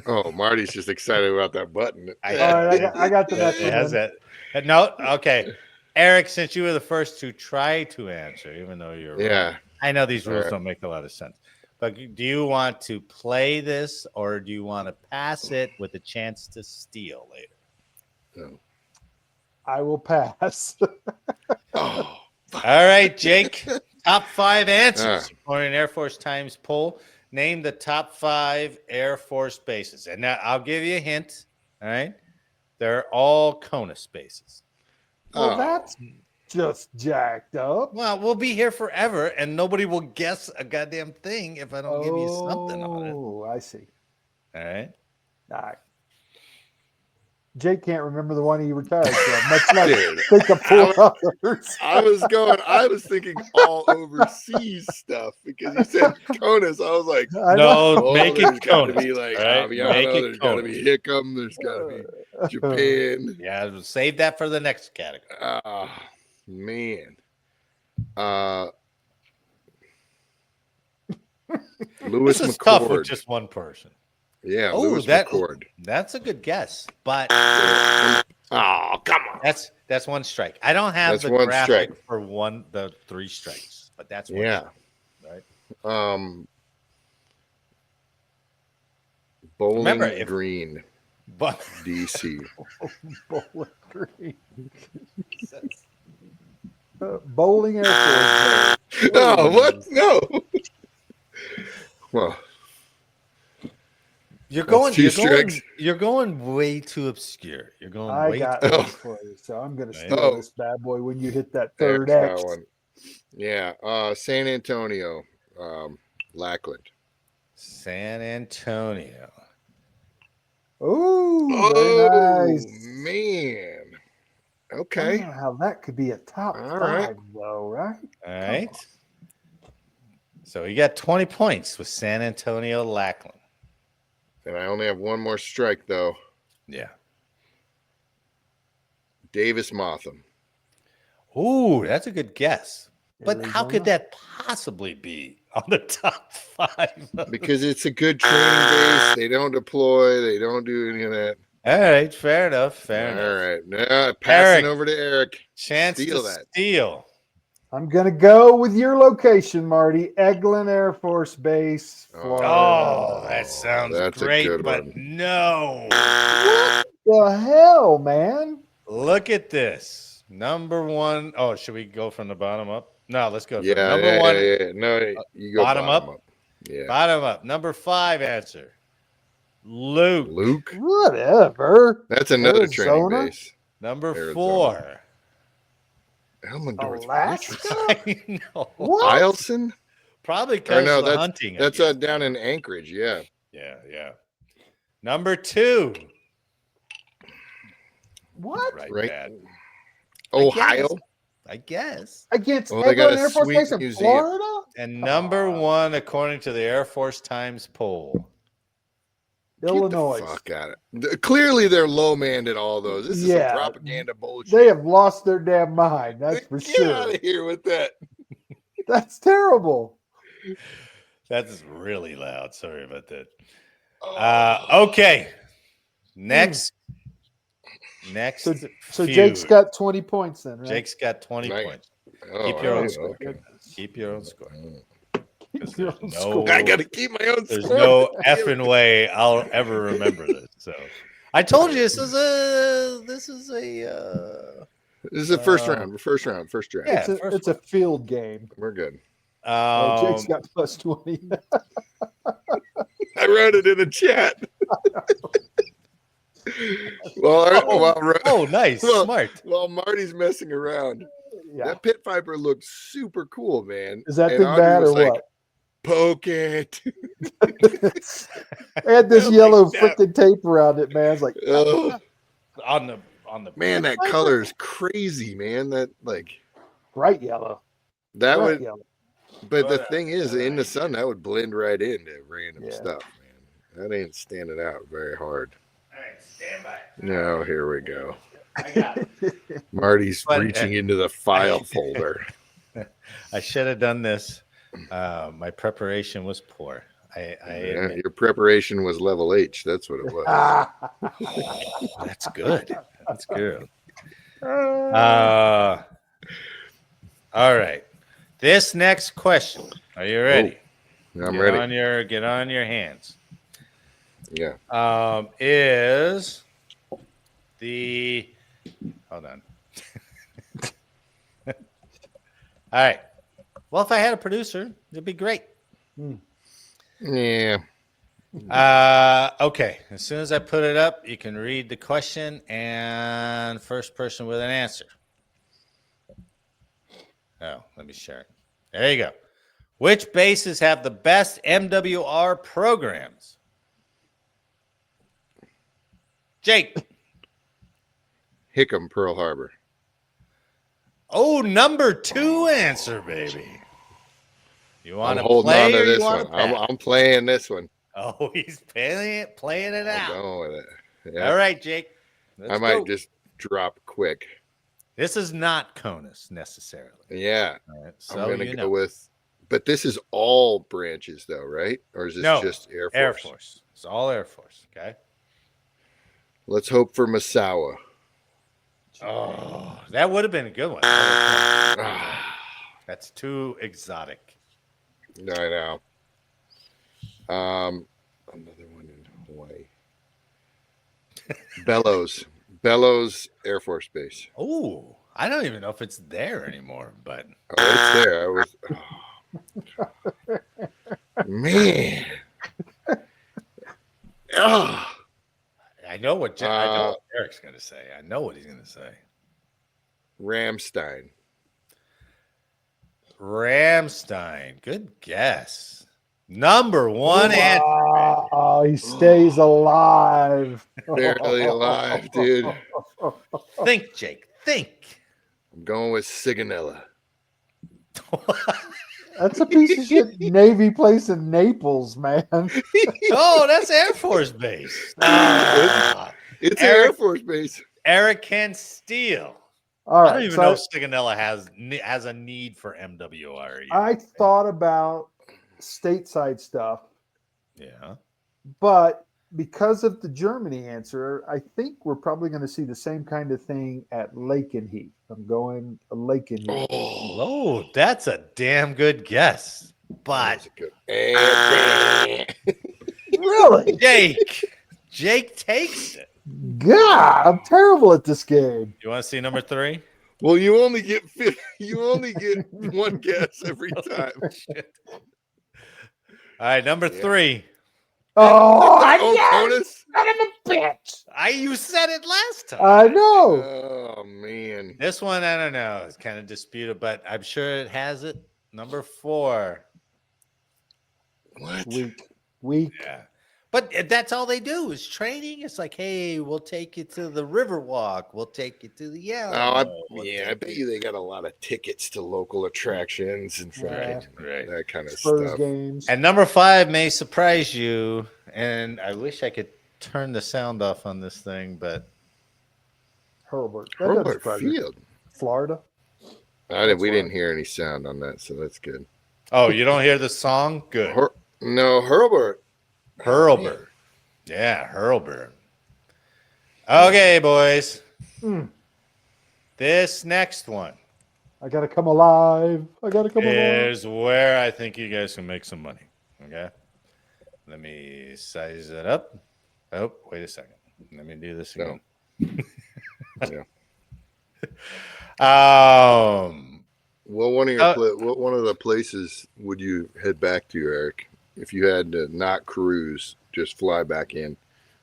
Oh, Marty's just excited about that button. All right, I got the next It has one. that. No, okay. Eric, since you were the first to try to answer, even though you're wrong, I know these rules don't make a lot of sense. But do you want to play this, or do you want to pass it with a chance to steal later? No. I will pass. Oh. All right, Jake. Top 5 answers according to an Air Force Times poll. Name the top 5 Air Force bases. And now I'll give you a hint. All right. They're all CONUS bases. Well, that's just jacked up. Well, we'll be here forever, and nobody will guess a goddamn thing if I don't give you something on it. Oh, I see. All right. All right. Jake can't remember the one he retired from, much less think of 4 others. I was thinking all overseas stuff because you said CONUS. I was like, no, make it gotta CONUS. be like Right? Aviano, there's got to be Hickam, there's got to be Japan. Yeah, save that for the next category. Man. Lewis this is McCord. tough with just one person. Yeah, Lewis McCord. That's a good guess, but come on. That's one strike. I don't have the graphic for the 3 strikes, but that's one strike, right? Bowling Green, DC. Bowling Green. Bowling Air Force. Oh, what? No. Well. You're going way too obscure. You're going way too for you, so I'm going to steal this bad boy when you hit that third X. One. Yeah, San Antonio, Lackland. San Antonio. Very nice. Man. Okay. I don't know how that could be a top 5, though, right? All right. So you got 20 points with San Antonio, Lackland. And I only have one more strike, though. Yeah. Davis Motham. Ooh, that's a good guess. But how could that possibly be on the top 5? Because it's a good training base. They don't deploy. They don't do any of that. All right. Fair enough. All right. Now, passing over to Eric. Chance to steal. I'm going to go with your location, Marty. Eglin Air Force Base, Florida. Oh, that sounds great, but no. What the hell, man? Look at this. Number 1. Oh, should we go from the bottom up? No, let's go. Number 1. Yeah. No, you go bottom up. Yeah. Bottom up. Number 5 answer. Luke. Whatever. That's another training base. Number 4. Elmendorf, Alaska? I know. What? Eielson? Probably because of the hunting. That's down in Anchorage, yeah. Yeah. Number 2. What? Right. Ohio? I guess. Against Eglin Air Force Base in Florida? And number 1, according to the Air Force Times poll. Illinois. Get the fuck out of it. Clearly, they're low manned at all those. This is some propaganda bullshit. They have lost their damn mind. That's for sure. Get out of here with that. That's terrible. That's really loud. Sorry about that. Okay. Next. So Jake's got 20 points then, right? Jake's got 20 points. Keep your own score. Keep your own score. I got to keep my own There's score. no effing way I'll ever remember this. So I told you this is a first round. First draft. Yeah, it's a field game. We're good. Jake's got plus 20. I wrote it in the chat. Nice, smart. While Marty's messing around, that pit viper looked super cool, man. Is that and thing bad or what? Poke it. I had this yellow freaking tape around it, man. It's like on the man, that color is crazy, man. That bright yellow. Yellow. But the thing is, in the sun, that would blend right into random stuff, man. That ain't standing out very hard. All right, stand by. No, here we go. I got it. Marty's reaching into the file folder. I should have done this. My preparation was poor. Your preparation was level H. That's what it was. That's good. That's good. All right. This next question. Are you ready? I'm ready. Get on your hands. Yeah. Is the hold on. All right. Well, if I had a producer, it'd be great. Yeah. Okay. As soon as I put it up, you can read the question and first person with an answer. Oh, let me share it. There you go. Which bases have the best MWR programs? Jake. Hickam, Pearl Harbor. Oh, number 2 answer, baby. You want to holding play on to or this you want one. to I'm playing this one. Oh, he's playing it out. I'm going with it. Yeah. All right, Jake. I might just drop quick. This is not CONUS necessarily. Yeah. Right, so I'm going to go with, but this is all branches though, right? Or is this just Air Force? Air Force. It's all Air Force. Okay. Let's hope for Misawa. Oh, that would have been a good one. That's too exotic. I know. Another one in Hawaii. Bellows Air Force Base. Oh, I don't even know if it's there anymore, but it's there. Man. I know what Eric's going to say. I know what he's going to say. Ramstein. Good guess. Number 1 answer. Oh, he stays alive. Barely alive, dude. Think, Jake. Think. I'm going with Sigonella. That's a piece of shit Navy place in Naples, man. Oh, that's Air Force Base. It's Air Force Base. Eric can steal. All right, I don't even know if Sigonella has a need for MWR. I thought about stateside stuff. Yeah. But because of the Germany answer, I think we're probably going to see the same kind of thing at Lakenheath. I'm going Lakenheath. Oh, that's a damn good guess. But really? Jake takes it. God, I'm terrible at this game. You want to see number 3? Well, you only get one guess every time. All right, number 3. CONUS? Son of a bitch. You said it last time. I know. Oh man. This one, I don't know. It's kind of disputed, but I'm sure it has it. Number 4. What? Weak. Yeah. But that's all they do is training. It's like, hey, we'll take you to the Riverwalk. We'll take you to the I bet you they got a lot of tickets to local attractions and that kind of Spurs stuff. Games. And number 5 may surprise you. And I wish I could turn the sound off on this thing, but Hurlburt Field, Florida. We didn't hear any sound on that, so that's good. Oh, you don't hear the song? Good. No, Hurlburt. Yeah, Hurlburt. Okay, boys. This next one. I got to come alive. Is where I think you guys can make some money. Okay. Let me size it up. Oh, wait a second. Let me do this again. Yeah. Well, one of the places would you head back to, Eric? If you had to not cruise, just fly back in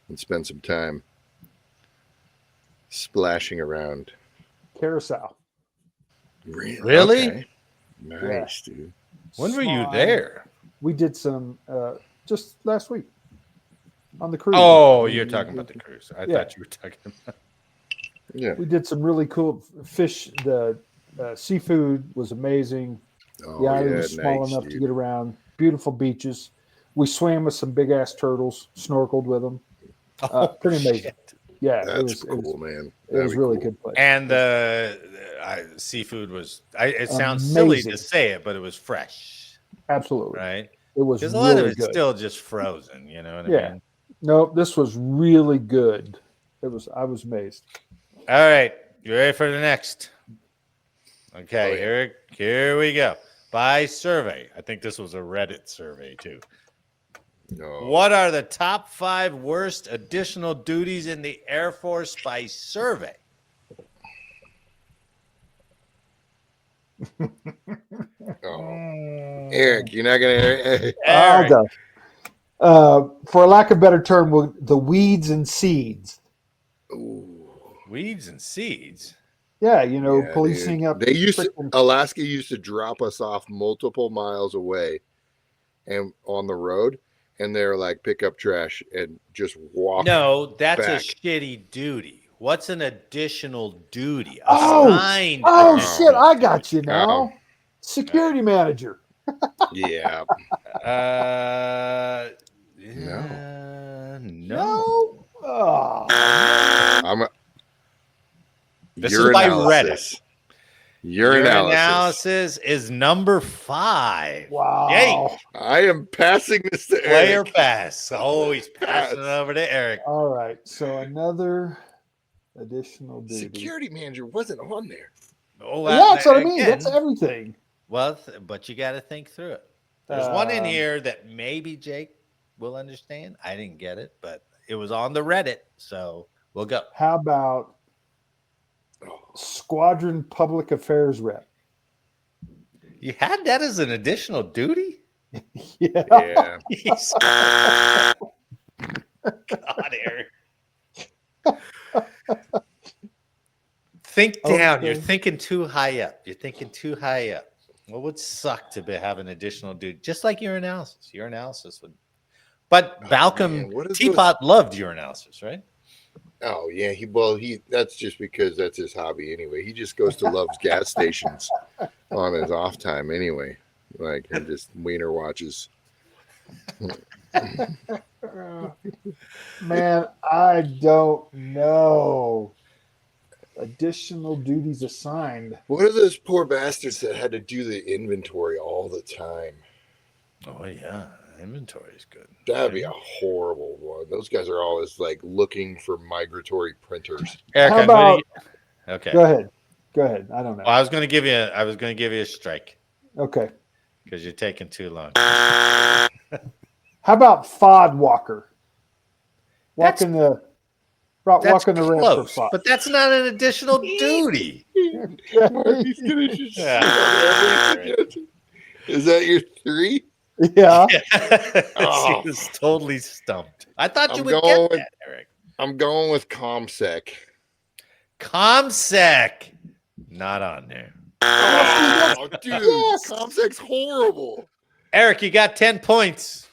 and spend some time. splashing around. Carousel. Really? Okay. Nice, dude. When were you Slime. there? We did some just last week on the cruise. Oh, you're talking about the cruise. I thought you were talking about. Yeah. We did some really cool fish. The seafood was amazing. Oh, The island was small nice, enough dude. to get around. Beautiful beaches. We swam with some big ass turtles. Snorkeled with them. Pretty amazing. Shit. Yeah, That's cool, man. It was really good place. And the seafood was. It sounds silly to say it, but it was fresh. Absolutely, right? It was because really a lot of it's good. still just frozen. You know what I mean? No, this was really good. I was amazed. All right, you ready for the next? Okay, Oh, yeah. here we go. By survey, I think this was a Reddit survey too. No. What are the top 5 worst additional duties in the Air Force by survey? Oh. Eric, you're not gonna. I'll go. For lack of a better term, the weeds and seeds. Ooh. Weeds and seeds. Yeah, policing dude. up. They used to, Alaska used to drop us off multiple miles away, and on the road, and they're like pick up trash and just walk. No, that's back. a shitty duty. What's an additional duty? Shit! I got you now. Security manager. Yeah. No. Oh, This is by Reddit. Your analysis is number 5. wow. Yay. I am passing this to Player Eric. pass. Oh, he's passing it over to Eric. All right. So another additional duty. Security manager wasn't on there. Oh, Yeah, that's what I mean. That's everything. Well, but you got to think through it. There's one in here that maybe Jake will understand. I didn't get it, but it was on the Reddit, so we'll go. How about Squadron Public Affairs Rep? You had that as an additional duty? Yeah. God, Eric. Think down. Okay. You're thinking too high up. What would suck to have an additional duty? Just like your analysis. Your analysis would. But Balcom Teapot loved your analysis, right? Oh yeah, he that's just because that's his hobby anyway. He just goes to Love's gas stations on his off time anyway. Like and just wiener watches. Man, I don't know. Additional duties assigned. What are those poor bastards that had to do the inventory all the time? Oh yeah, inventory is good. That'd be a horrible one. Those guys are always like looking for migratory printers. Eric, how about? Okay, Go ahead. I don't know. Well, I was going to give you a strike. Okay. Because you're taking too long. How about FOD walker? Walking the ramp for FOD. But that's not an additional duty. He's gonna just Is that your 3? Yeah. He was totally stumped. I thought you would get that, Eric. I'm going with ComSec. ComSec. Not on there. Oh, dude. Yes. ComSec's horrible. Eric, you got 10 points.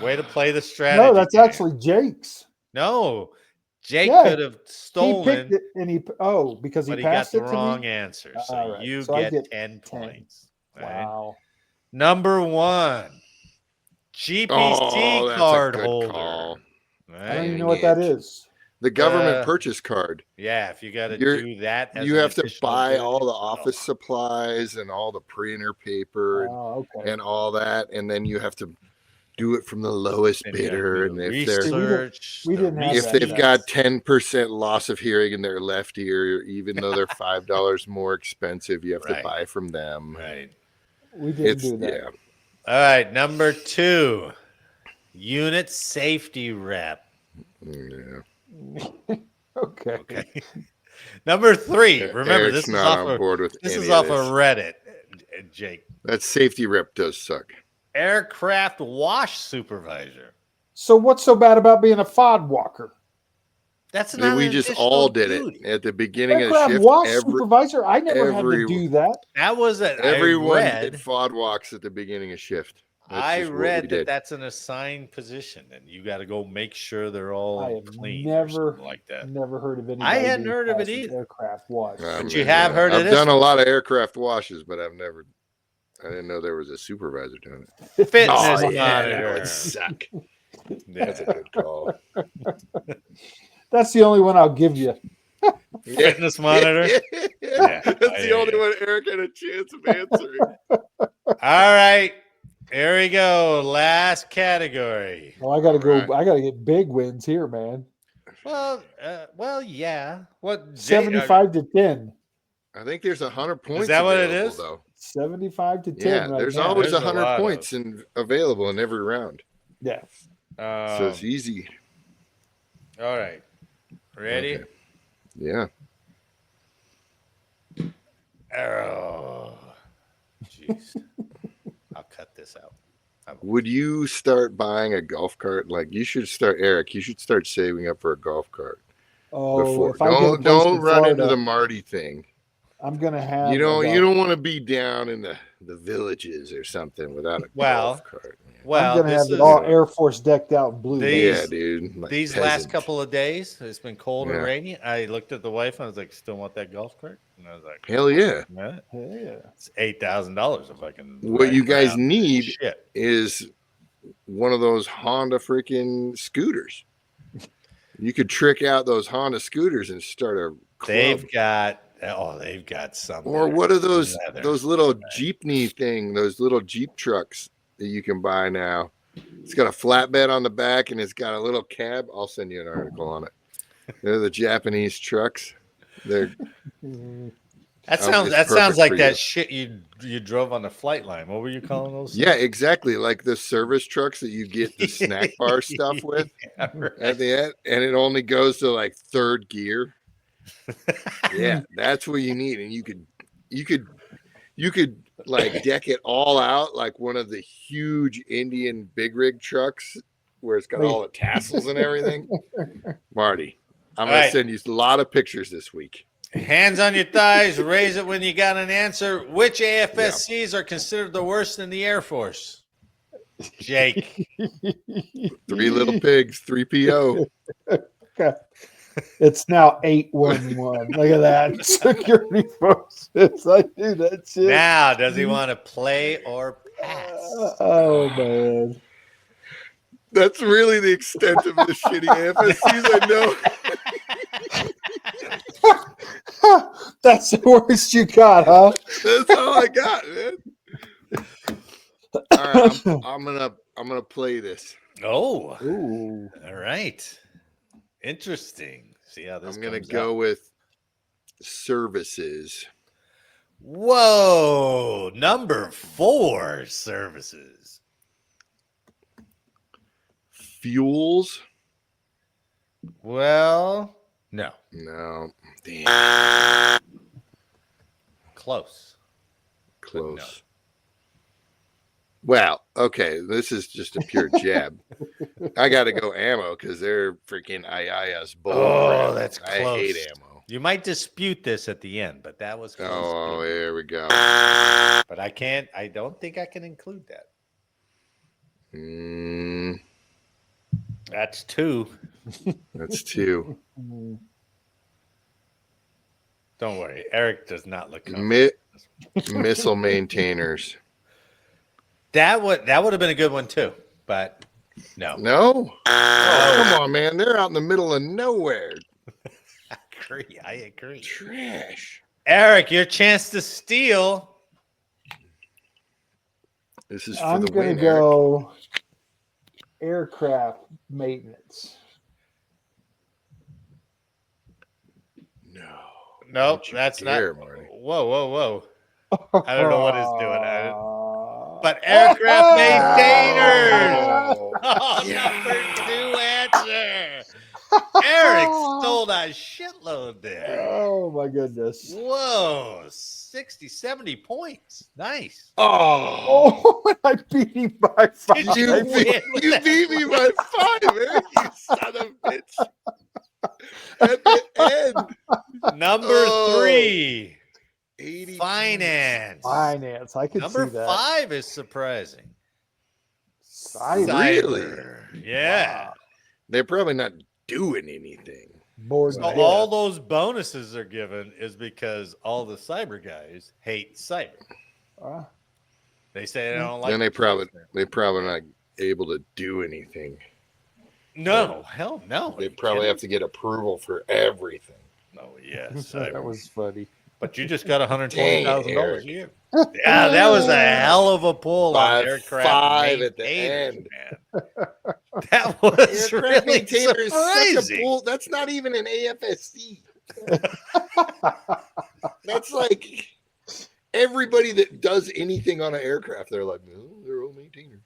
Way to play the strategy. No, that's actually Jake's. No. Jake could have stolen. He picked it and because he passed got it the to wrong me? answer. So right. you So I get 10 points. Wow. Right? Number 1. GPC card holder. Right? I don't even know what that is. The government purchase card. Yeah, if you got to do that, you have to buy all the office supplies and all the printer paper and all that, and then you have to do it from the lowest bidder. And if they've got 10% loss of hearing in their left ear, even though they're $5 more expensive, you have to buy from them. Right. We didn't do that. Yeah. All right, number 2, unit safety rep. Yeah. Okay. Number 3. Remember, Eric's this is not off on board with this any is off of this. of Reddit, Jake. That safety rep does suck. Aircraft wash supervisor. So what's so bad about being a FOD walker? That's I mean, not we an just additional all did duty. it at the beginning of the Aircraft shift. wash supervisor. I never had to do that. That was it. Everyone did FOD walks at the beginning of shift. I read that that's an assigned position, and you got to go make sure they're all clean or something like that. Never heard of anybody. I hadn't heard of it either. Aircraft wash. But you have heard of I've this? done a lot of aircraft washes, but I didn't know there was a supervisor doing it. Fitness monitor. That would suck. That's a good call. That's the only one I'll give you. Fitness monitor. Yeah, that's the only one Eric had a chance of answering. All right. Here we go. Last category. Oh, I gotta go. Right. I gotta get big wins here, man. Well, yeah. What 75 to 10. I think there's 100 points. Is that what it is? Though. 75 to 10. Yeah, there's always 100 points available in every round. Yeah. So it's easy. All right. Ready? Okay. Yeah. Oh, jeez. I'll cut this out. Would you start buying a golf cart? Like you should start, Eric. You should start saving up for a golf cart. Oh, don't run into the Marty thing. I'm gonna have. You don't want to be down in the villages or something without a golf cart. Well, I'm gonna have it all Air Force decked out in blue. Yeah, dude. Like these last couple of days, it's been cold and rainy. I looked at the wife and I was like, "Still want that golf cart?" And I was like, "Hell yeah, yeah!" It's $8,000 if I can. What you guys need is one of those Honda freaking scooters. You could trick out those Honda scooters and start a club. They've got some. Or what are those little Jeepney thing? Those little Jeep trucks that you can buy now. It's got a flatbed on the back and it's got a little cab. I'll send you an article on it. They're the Japanese trucks. That sounds like that shit you drove on the flight line. What were you calling those? Yeah, exactly. Like the service trucks that you get the snack bar stuff with at the end, and it only goes to like third gear. Yeah, that's what you need. And you could like deck it all out like one of the huge Indian big rig trucks where it's got all the tassels and everything. Marty, I'm going to send you a lot of pictures this week. Hands on your thighs, raise it when you got an answer. Which AFSCs are considered the worst in the Air Force? Jake. 3 Little Pigs, 3PO. It's now 811. Look at that. Security forces. I do that shit. Now, does he want to play or pass? Oh, man. That's really the extent of the shitty AFSCs I know. That's the worst you got, huh? That's all I got, man. All right, I'm gonna play this. Oh. Ooh. All right. Interesting. See how this I'm going to go with services. Whoa. Number 4, services. Fuels. Well, no. No. Damn. Close. No. No. Well, okay, this is just a pure jab. I got to go ammo because they're freaking IIS bull. Oh, that's close. I hate ammo. You might dispute this at the end, but that was close. Oh, there we go. But I don't think I can include that. That's 2. That's 2. Don't worry. Eric does not look missile maintainers. That would have been a good one too, but no. No? Oh, come on, man. They're out in the middle of nowhere. I agree. Trash. Eric, your chance to steal. This is for I'm the win. I'm going to go aircraft maintenance. No, that's not. Marty. Whoa. I don't know what he's doing. But aircraft maintainers. Number 2 answer. Eric stole a shitload there. Oh, my goodness. Whoa. 60, 70 points. Nice. Oh, I beat him by 5. You beat me by 5, man. You son of a bitch. at the end. Number 3, 80 finance. Finance. I could Number see that. 5 is surprising. Really? Yeah. Wow. They're probably not doing anything. Bored So to death. all those bonuses are given is because all the cyber guys hate cyber. They say they don't like. And they're probably not able to do anything. No, hell no. They probably have to get approval for everything. Oh yes, That was funny. But you just got $120,000 Eric. a year. Yeah, that was a hell of a pull on By aircraft 5 at the maintainers, end. man. That was Aircraft really maintainer is such a surprising. bull. That's not even an AFSC. That's like everybody that does anything on an aircraft. They're like, no, they're all maintainers.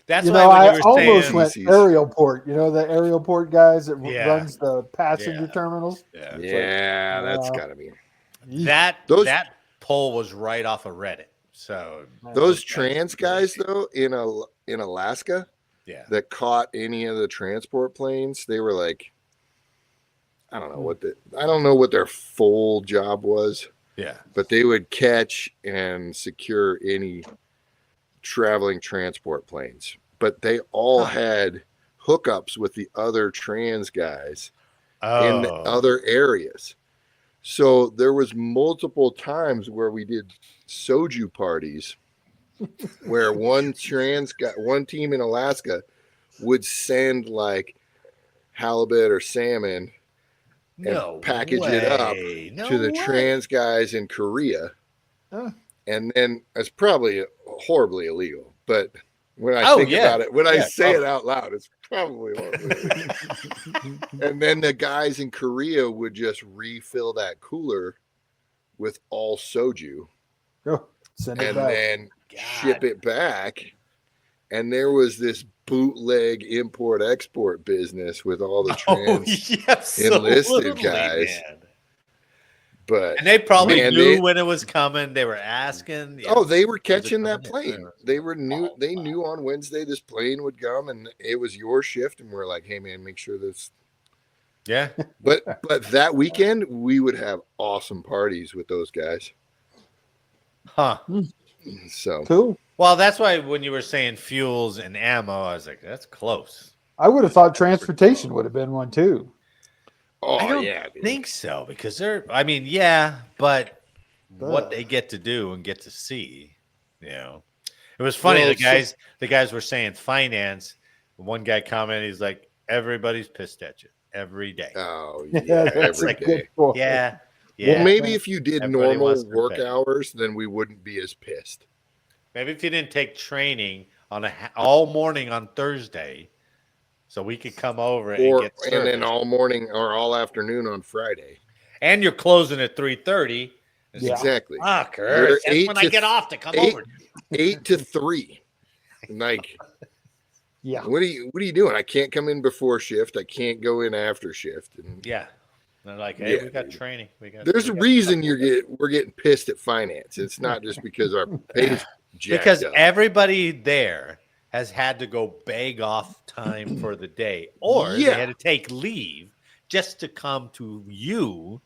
That's You why know, when you I were almost saying, went aerial port. You know, the aerial port guys that runs the passenger Yeah. terminals. Yeah, that's gotta be that poll was right off of Reddit. So those trans guys though in Alaska. Yeah. That caught any of the transport planes. They were like, I don't know what their full job was. Yeah. But they would catch and secure any traveling transport planes. But they all had hookups with the other trans guys in other areas. So there was multiple times where we did soju parties where one team in Alaska would send like halibut or salmon and package it up to the trans guys in Korea. And then it's probably horribly illegal. But when I think about it, when I say it out loud, it's probably horribly illegal. And then the guys in Korea would just refill that cooler with all soju. Send it and back. then ship it back. And there was this bootleg import-export business with all the trans enlisted guys. Man. But and they probably knew when it was coming. They were asking. Oh, they were catching that plane. They knew on Wednesday this plane would come, and it was your shift. And we're like, hey man, make sure this. Yeah. But that weekend we would have awesome parties with those guys. Huh. So cool. Well, that's why when you were saying fuels and ammo, I was like, that's close. I would have thought transportation would have been one too. Oh, I don't think so because but what they get to do and get to see, it was funny. Well, the guys were saying finance. One guy commented, he's like, everybody's pissed at you every day. Oh yeah, that's every a good day. point. Yeah. Well, maybe if you did Everybody normal wants their work pay. hours, then we wouldn't be as pissed. Maybe if you didn't take training on all morning on Thursday, so we could come over and get service. And then all morning or all afternoon on Friday. And you're closing at 3:30. Exactly. Fucker. That's when I get off to come over. 8 to 3. Like, yeah. What are you doing? I can't come in before shift. I can't go in after shift. And yeah. They're like, hey, we got training. There's a reason we're getting pissed at finance. It's not just because our pay's jacked because up. everybody there has had to go beg off time for the day, or they had to take leave just to come to you,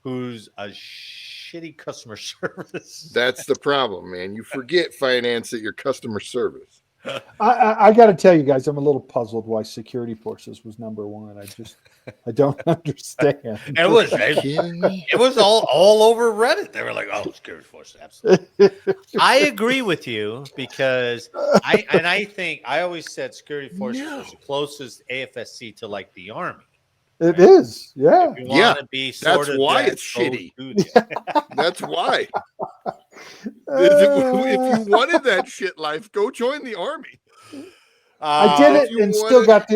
who's a shitty customer service. That's the problem, man. You forget finance at your customer service. I got to tell you guys, I'm a little puzzled why security forces was number one. I don't understand. It was all over Reddit. They were like, "Oh, security forces, absolutely." I agree with you because I always said security forces was closest AFSC to like the Army. It is, yeah. If you want to be sort that's of why that, it's shitty. Yeah. That's why. If you wanted that shit life, go join the Army. I did it and still got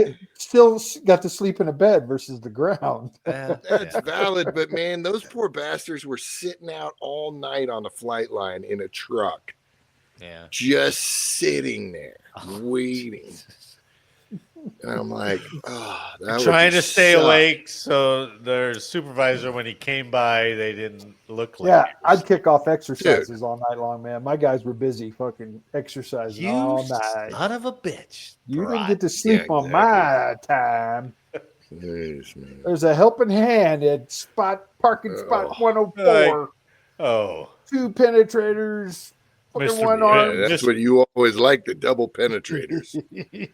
to sleep in a bed versus the ground. That's valid, but man, those poor bastards were sitting out all night on a flight line in a truck. Yeah. Just sitting there waiting. And I'm like, trying to stay awake. So their supervisor, when he came by, they didn't look like. Yeah, I'd kick off exercises all night long, man. My guys were busy fucking exercising all night. Son of a bitch! You didn't get to sleep on my time. Jeez, man. There's a helping hand at parking spot 104. Oh. 2 penetrators. Mr. One Yeah, arm. That's what you always like, the double penetrators.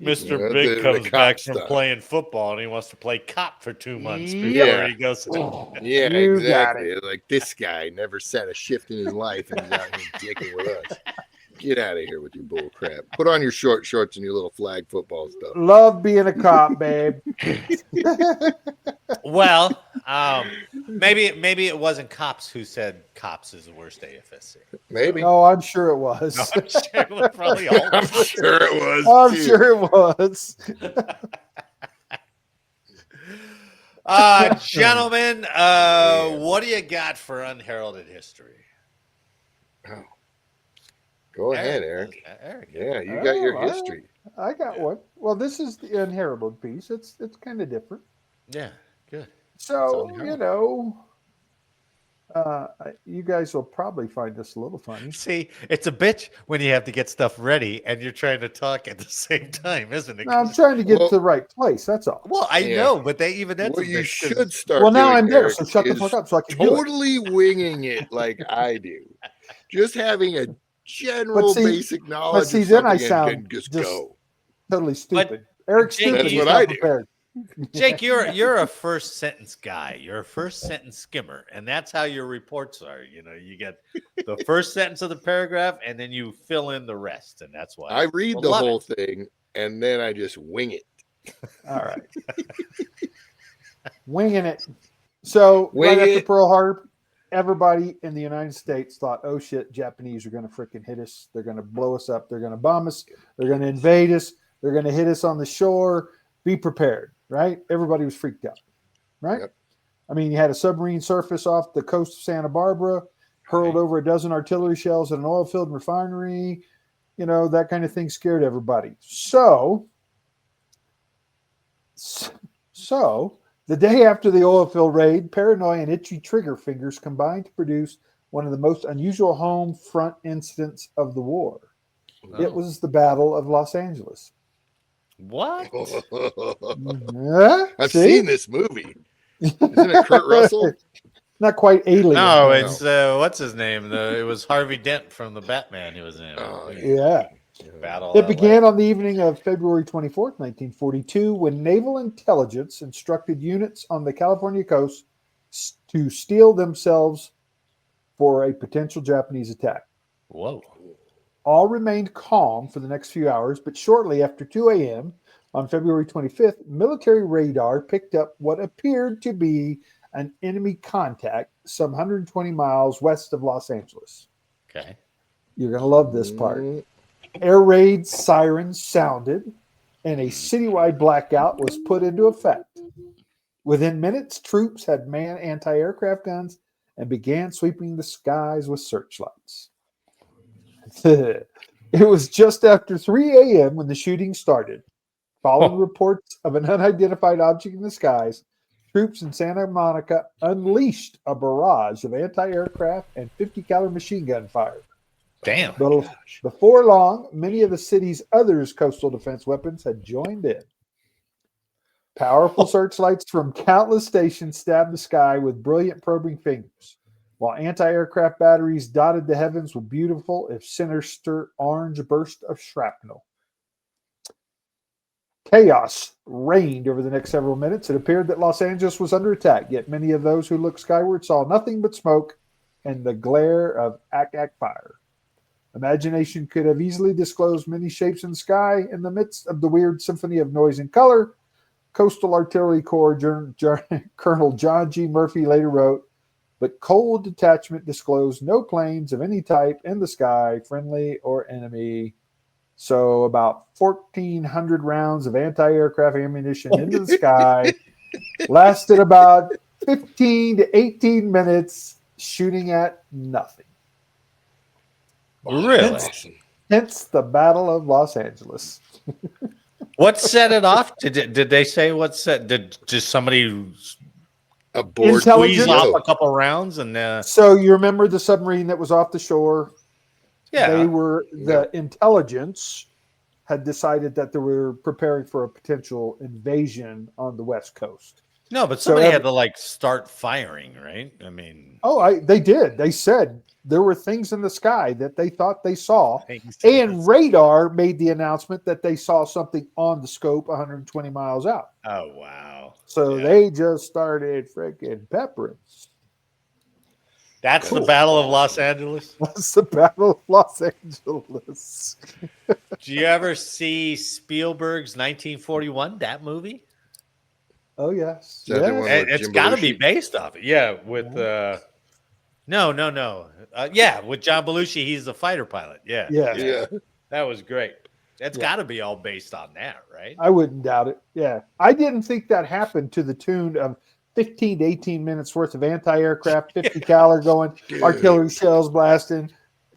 Mr. Yeah, Big the comes cop back from stuff. playing football and he wants to play cop for 2 months before Yeah. he goes. Yeah, You got exactly. Like this guy never sat a shift in his life and he's out here dicking with us. Get out of here with your bull crap. Put on your short shorts and your little flag football stuff. Love being a cop, babe. Well, maybe it wasn't cops who said cops is the worst AFSC. Maybe. Oh, I'm sure it was. No, I'm sure it was probably all I'm sure it was. I'm too. sure it was. Gentlemen, what do you got for unheralded history? Oh. Go ahead, Eric. Eric. Yeah, you got your Oh, history. I got one. Well, this is the unheralded piece. It's kind of different. Yeah, good. So, unheralded. you guys will probably find this a little funny. See, it's a bitch when you have to get stuff ready and you're trying to talk at the same time, isn't it? No, I'm trying to get to the right place. That's all. Well, I know, but that's what a you bitch, should start. Well, now doing, I'm there, Eric, so shut the is fuck up so I can do it. totally winging it like I do. Just having a general basic knowledge. see, of then I something sound and just just- go. Totally stupid. But Eric's Jake, stupid. that's He's what not I do. prepared. Jake, you're a first sentence guy. You're a first sentence skimmer, and that's how your reports are. You know, you get the first sentence of the paragraph, and then you fill in the rest, and that's why I read the whole thing and then I just wing it. All right. Winging it. So, Wing right after it. Pearl Harbor, everybody in the United States thought, oh shit, Japanese are going to freaking hit us. They're going to blow us up. They're going to bomb us. They're going to invade us. They're going to hit us on the shore. Be prepared, right? Everybody was freaked out, right? Yep. I mean, you had a submarine surface off the coast of Santa Barbara, hurled over a dozen artillery shells at an oil field refinery. You know, that kind of thing scared everybody. So the day after the oil field raid, paranoia and itchy trigger fingers combined to produce one of the most unusual home front incidents of the war. Oh. It was the Battle of Los Angeles. What? I've See? seen this movie. Isn't it Kurt Russell? Not quite alien. No, it's what's his name? It was Harvey Dent from the Batman. He was in. Oh, Yeah. Battle. It began on the evening of February 24th, 1942, when naval intelligence instructed units on the California coast to steel themselves for a potential Japanese attack. Whoa. All remained calm for the next few hours, but shortly after 2 a.m. on February 25th, military radar picked up what appeared to be an enemy contact some 120 miles west of Los Angeles. Okay. You're going to love this part. Air raid sirens sounded, and a citywide blackout was put into effect. Within minutes, troops had manned anti-aircraft guns and began sweeping the skies with searchlights. It was just after 3 a.m. when the shooting started. Following reports of an unidentified object in the skies, troops in Santa Monica unleashed a barrage of anti-aircraft and 50-caliber machine gun fire. Damn. Before long, many of the city's other coastal defense weapons had joined in. Powerful searchlights from countless stations stabbed the sky with brilliant probing fingers, while anti-aircraft batteries dotted the heavens with beautiful, if sinister, orange bursts of shrapnel. Chaos reigned over the next several minutes. It appeared that Los Angeles was under attack, yet many of those who looked skyward saw nothing but smoke and the glare of ack fire. Imagination could have easily disclosed many shapes in the sky in the midst of the weird symphony of noise and color. Coastal Artillery Corps Colonel John G. Murphy later wrote, but cold detachment disclosed no planes of any type in the sky, friendly or enemy. So about 1,400 rounds of anti-aircraft ammunition into the sky lasted about 15 to 18 minutes, shooting at nothing. Really? Hence the Battle of Los Angeles. What set it off? Did they say what set? Did just somebody Aboard squeeze off a couple rounds and? So you remember the submarine that was off the shore? Yeah, they were the intelligence had decided that they were preparing for a potential invasion on the West Coast. No, but somebody had to like start firing, right? I mean, they did. They said there were things in the sky that they thought they saw, and radar made the announcement that they saw something on the scope 120 miles out. Oh, wow. So they just started freaking peppering. That's the Battle of Los Angeles? That's the Battle of Los Angeles. Do you ever see Spielberg's 1941, that movie? Oh, yes. It's got to be based off it. Yeah, with... No. With John Belushi, he's the fighter pilot. Yeah. That was great. That's got to be all based on that, right? I wouldn't doubt it. Yeah. I didn't think that happened to the tune of 15 to 18 minutes worth of anti-aircraft, 50 caliber going, artillery shells blasting.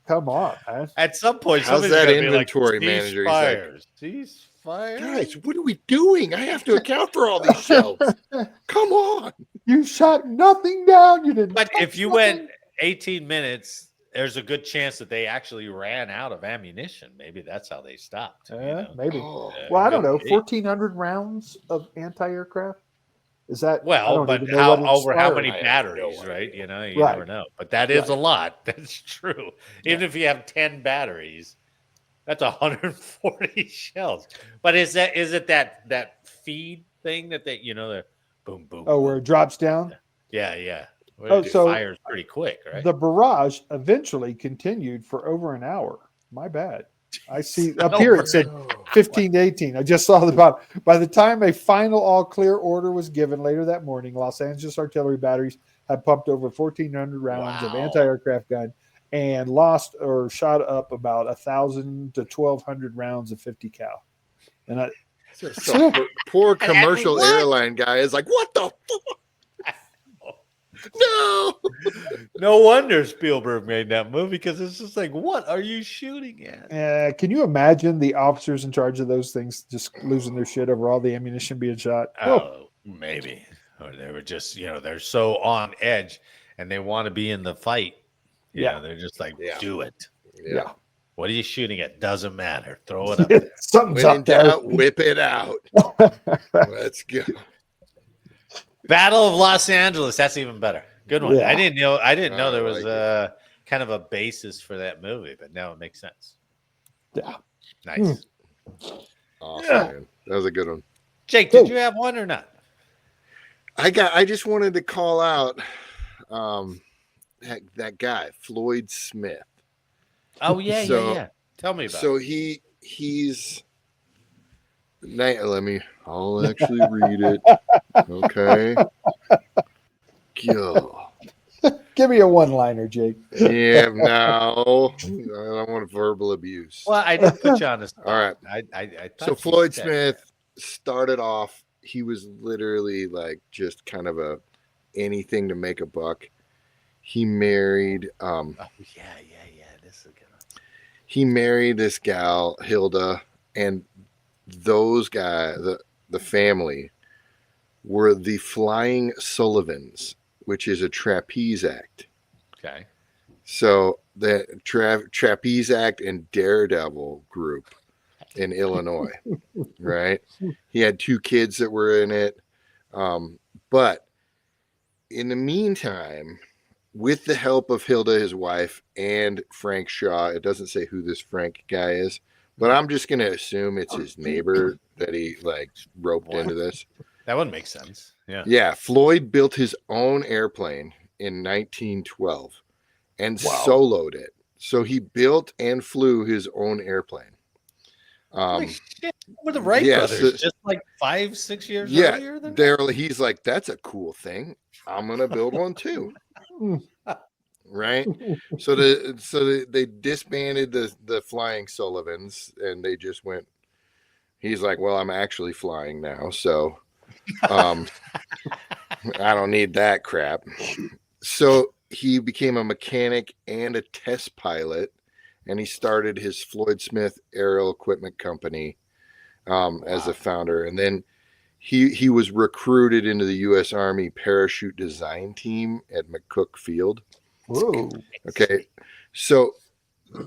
Come on, man. At some point, how's that inventory like, manager? Cease fire. Guys, what are we doing? I have to account for all these shells. Come on. You shot nothing down. You didn't. But if you went 18 minutes, there's a good chance that they actually ran out of ammunition. Maybe that's how they stopped. Maybe. Well, I don't know. 1,400 rounds of anti-aircraft. Is that but how many batteries, right? You never know. But that is a lot. That's true. Even if you have 10 batteries, that's 140 shells. But is it that feed thing that they the boom boom? Oh, where it drops down? Yeah. Well, so fires pretty quick, right? The barrage eventually continued for over an hour. My bad. I see up here it said 15 to 18. I just saw by the time a final all clear order was given later that morning, Los Angeles artillery batteries had pumped over 1,400 rounds of anti-aircraft gun and lost or shot up about 1,000 to 1,200 rounds of 50 cal. And poor commercial airline guy is like, what the fuck? No wonder Spielberg made that movie, because it's just like, what are you shooting at? Can you imagine the officers in charge of those things just losing their shit over all the ammunition being shot? Maybe. Or they were just, they're so on edge and they want to be in the fight. They're just like, do it. Yeah. What are you shooting at? Doesn't matter. Throw it up there. Something's up there. Whip it out. Let's go. Battle of Los Angeles. That's even better. Good one. Yeah. I didn't know there was kind of a basis for that movie, but now it makes sense. Yeah. Nice. Awesome, man. That was a good one. Jake, did you have one or not? I just wanted to call out that guy, Floyd Smith. Oh, yeah. Tell me about it. So he's I'll actually read it. Okay. Go. Give me a one-liner, Jake. Yeah, no. I don't want verbal abuse. Well, I didn't put you on the spot. All right. I so Floyd Smith started off, he was literally like just kind of anything to make a buck. He married this is a good one. He married this gal, Hilda, and those guys, the family, were the Flying Sullivans, which is a trapeze act. Okay. So the trapeze act and Daredevil group in Illinois, right? He had 2 kids that were in it. But in the meantime, with the help of Hilda, his wife, and Frank Shaw, it doesn't say who this Frank guy is, but I'm just going to assume it's his neighbor that he roped into this. That would make sense. Yeah. Yeah. Floyd built his own airplane in 1912 and soloed it. So he built and flew his own airplane. Holy shit. With the Wright brothers, just like 5-6 years earlier than he's like, that's a cool thing. I'm going to build one too. Right. So they disbanded the Flying Sullivans, and they just went, he's like, well, I'm actually flying now. So I don't need that crap. So he became a mechanic and a test pilot, and he started his Floyd Smith Aerial Equipment Company as a founder. And then he was recruited into the U.S. Army parachute design team at McCook Field. Whoa. Okay. So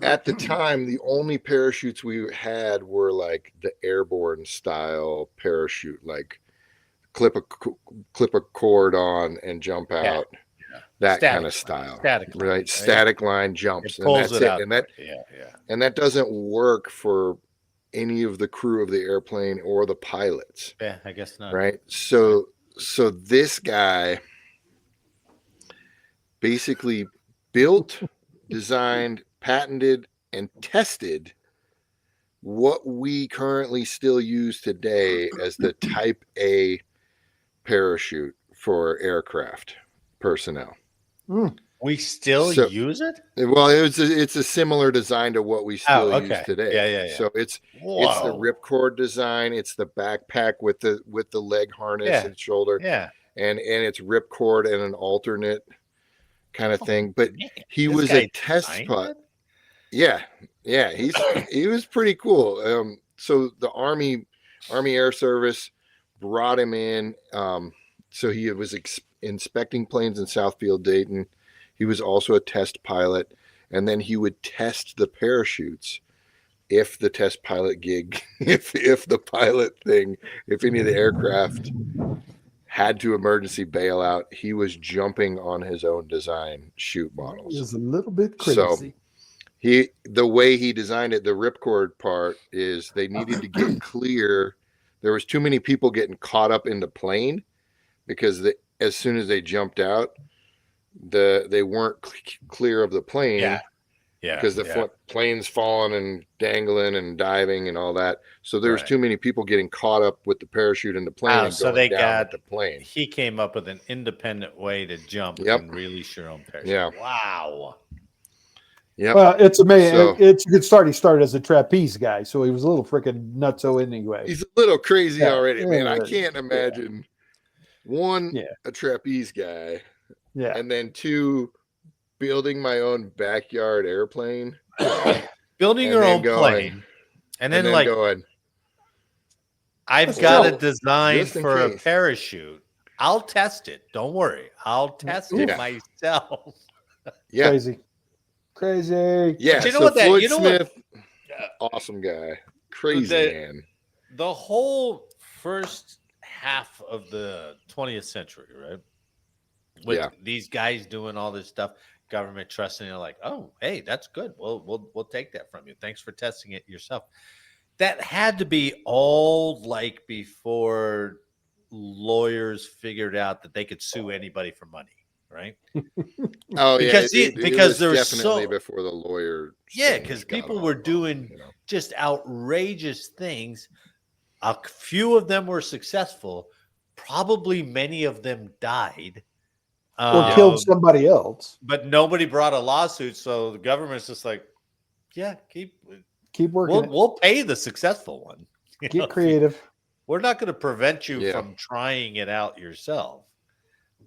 at the time, the only parachutes we had were like the airborne style parachute, like clip a cord on and jump out. Yeah. That Static kind of line, style, static line, right? right? Static line jumps, It pulls and that's it out. And that, and that doesn't work for any of the crew of the airplane or the pilots. Yeah, I guess not. Right. So this guy basically built, designed, patented, and tested what we currently still use today as the Type A parachute for aircraft personnel. We still use it? Well, it's a similar design to what we still use today. Yeah. So it's the ripcord design. It's the backpack with the leg harness and shoulder. Yeah. And it's ripcord and an alternate kind of thing. But he This was guy a test pilot. Yeah. He was pretty cool. So the Army Air Service brought him in. So he was inspecting planes in Southfield, Dayton. He was also a test pilot, and then he would test the parachutes if the test pilot gig, if the pilot thing, if any of the aircraft had to emergency bail out, he was jumping on his own design chute models. It was a little bit crazy. So the way he designed it, the ripcord part is they needed to get clear. There was too many people getting caught up in the plane because as soon as they jumped out, they weren't clear of the plane. Yeah. Because the plane's falling and dangling and diving and all that. So there's too many people getting caught up with the parachute in the plane and so going they down got with the plane. He came up with an independent way to jump and release your own parachute. Yeah. Wow. Yeah. Well, it's amazing. So, it's a good start. He started as a trapeze guy, so he was a little freaking nutso anyway. He's a little crazy already, man. I can't imagine a trapeze guy, and then 2, building my own backyard airplane, building your own plane, and then like going, I've got a design for a parachute. I'll test it. Don't worry. I'll test it myself. Yeah. Crazy. Yeah. But you know so what? Floyd Smith, awesome guy. Crazy man. The whole first half of the 20th century, right? With these guys doing all this stuff, government trusting it, like, oh, hey, that's good. We'll take that from you. Thanks for testing it yourself. That had to be all like before lawyers figured out that they could sue anybody for money, right? Oh, because because there was definitely before the lawyer. Yeah, because people were doing just outrageous things. A few of them were successful. Probably many of them died. Or killed somebody else. But nobody brought a lawsuit, so the government's just like, yeah, keep working. We'll pay the successful one. Get creative. We're not going to prevent you from trying it out yourself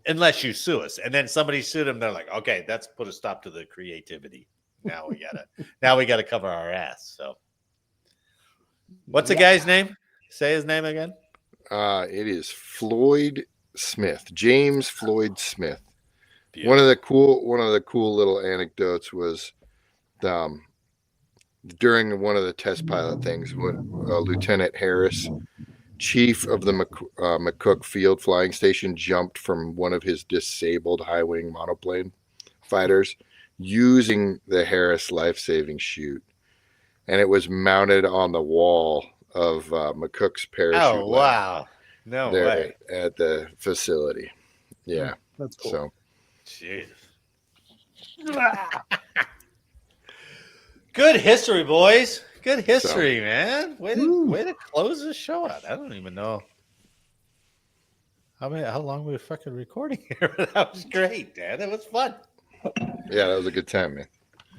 unless you sue us. And then somebody sued them. They're like, okay, that's put a stop to the creativity. Now we gotta cover our ass. So what's the guy's name? Say his name again. It is Floyd Smith, James Floyd Smith. Beautiful. One of the cool little anecdotes was during one of the test pilot things when Lieutenant Harris, chief of the McCook Field Flying Station, jumped from one of his disabled high-wing monoplane fighters using the Harris life-saving chute, and it was mounted on the wall of McCook's parachute. Oh wow! No way! At the facility. Yeah, that's cool. So, Jesus. Good history, boys. Good history, man. Way to close the show out. I don't even know how long we were fucking recording here. That was great, man. It was fun. Yeah, that was a good time, man.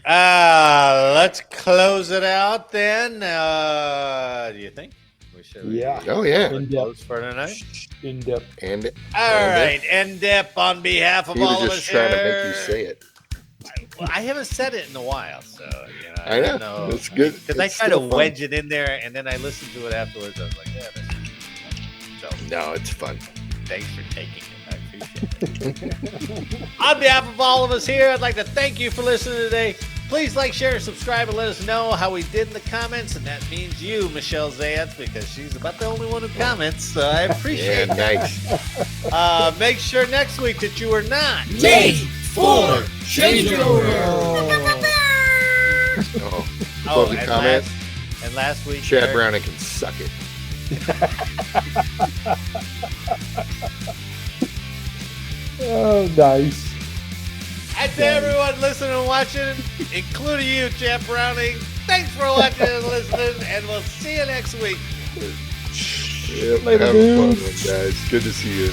Let's close it out then. Do you think we should? Oh yeah. Close for tonight. In depth. All right. In depth on behalf of all of us just trying here. to make you say it. Well, I haven't said it in a while, so I know. It's good because I try to wedge it in there, and then I listen to it afterwards. I was like, yeah, that's so. No, it's fun. Thanks for taking it. I appreciate it. On behalf of all of us here, I'd like to thank you for listening today. Please like, share, subscribe, and let us know how we did in the comments. And that means you, Michelle Zantz, because she's about the only one who comments. So I appreciate nice. Make sure next week that you are not late for changeover. Closing comment. And last week, Chad Browning can suck it. Oh, nice. And to everyone listening and watching, including you, Chad Browning, thanks for watching and listening, and we'll see you next week. Yep, Later, have a fun dudes. one, guys. Good to see you.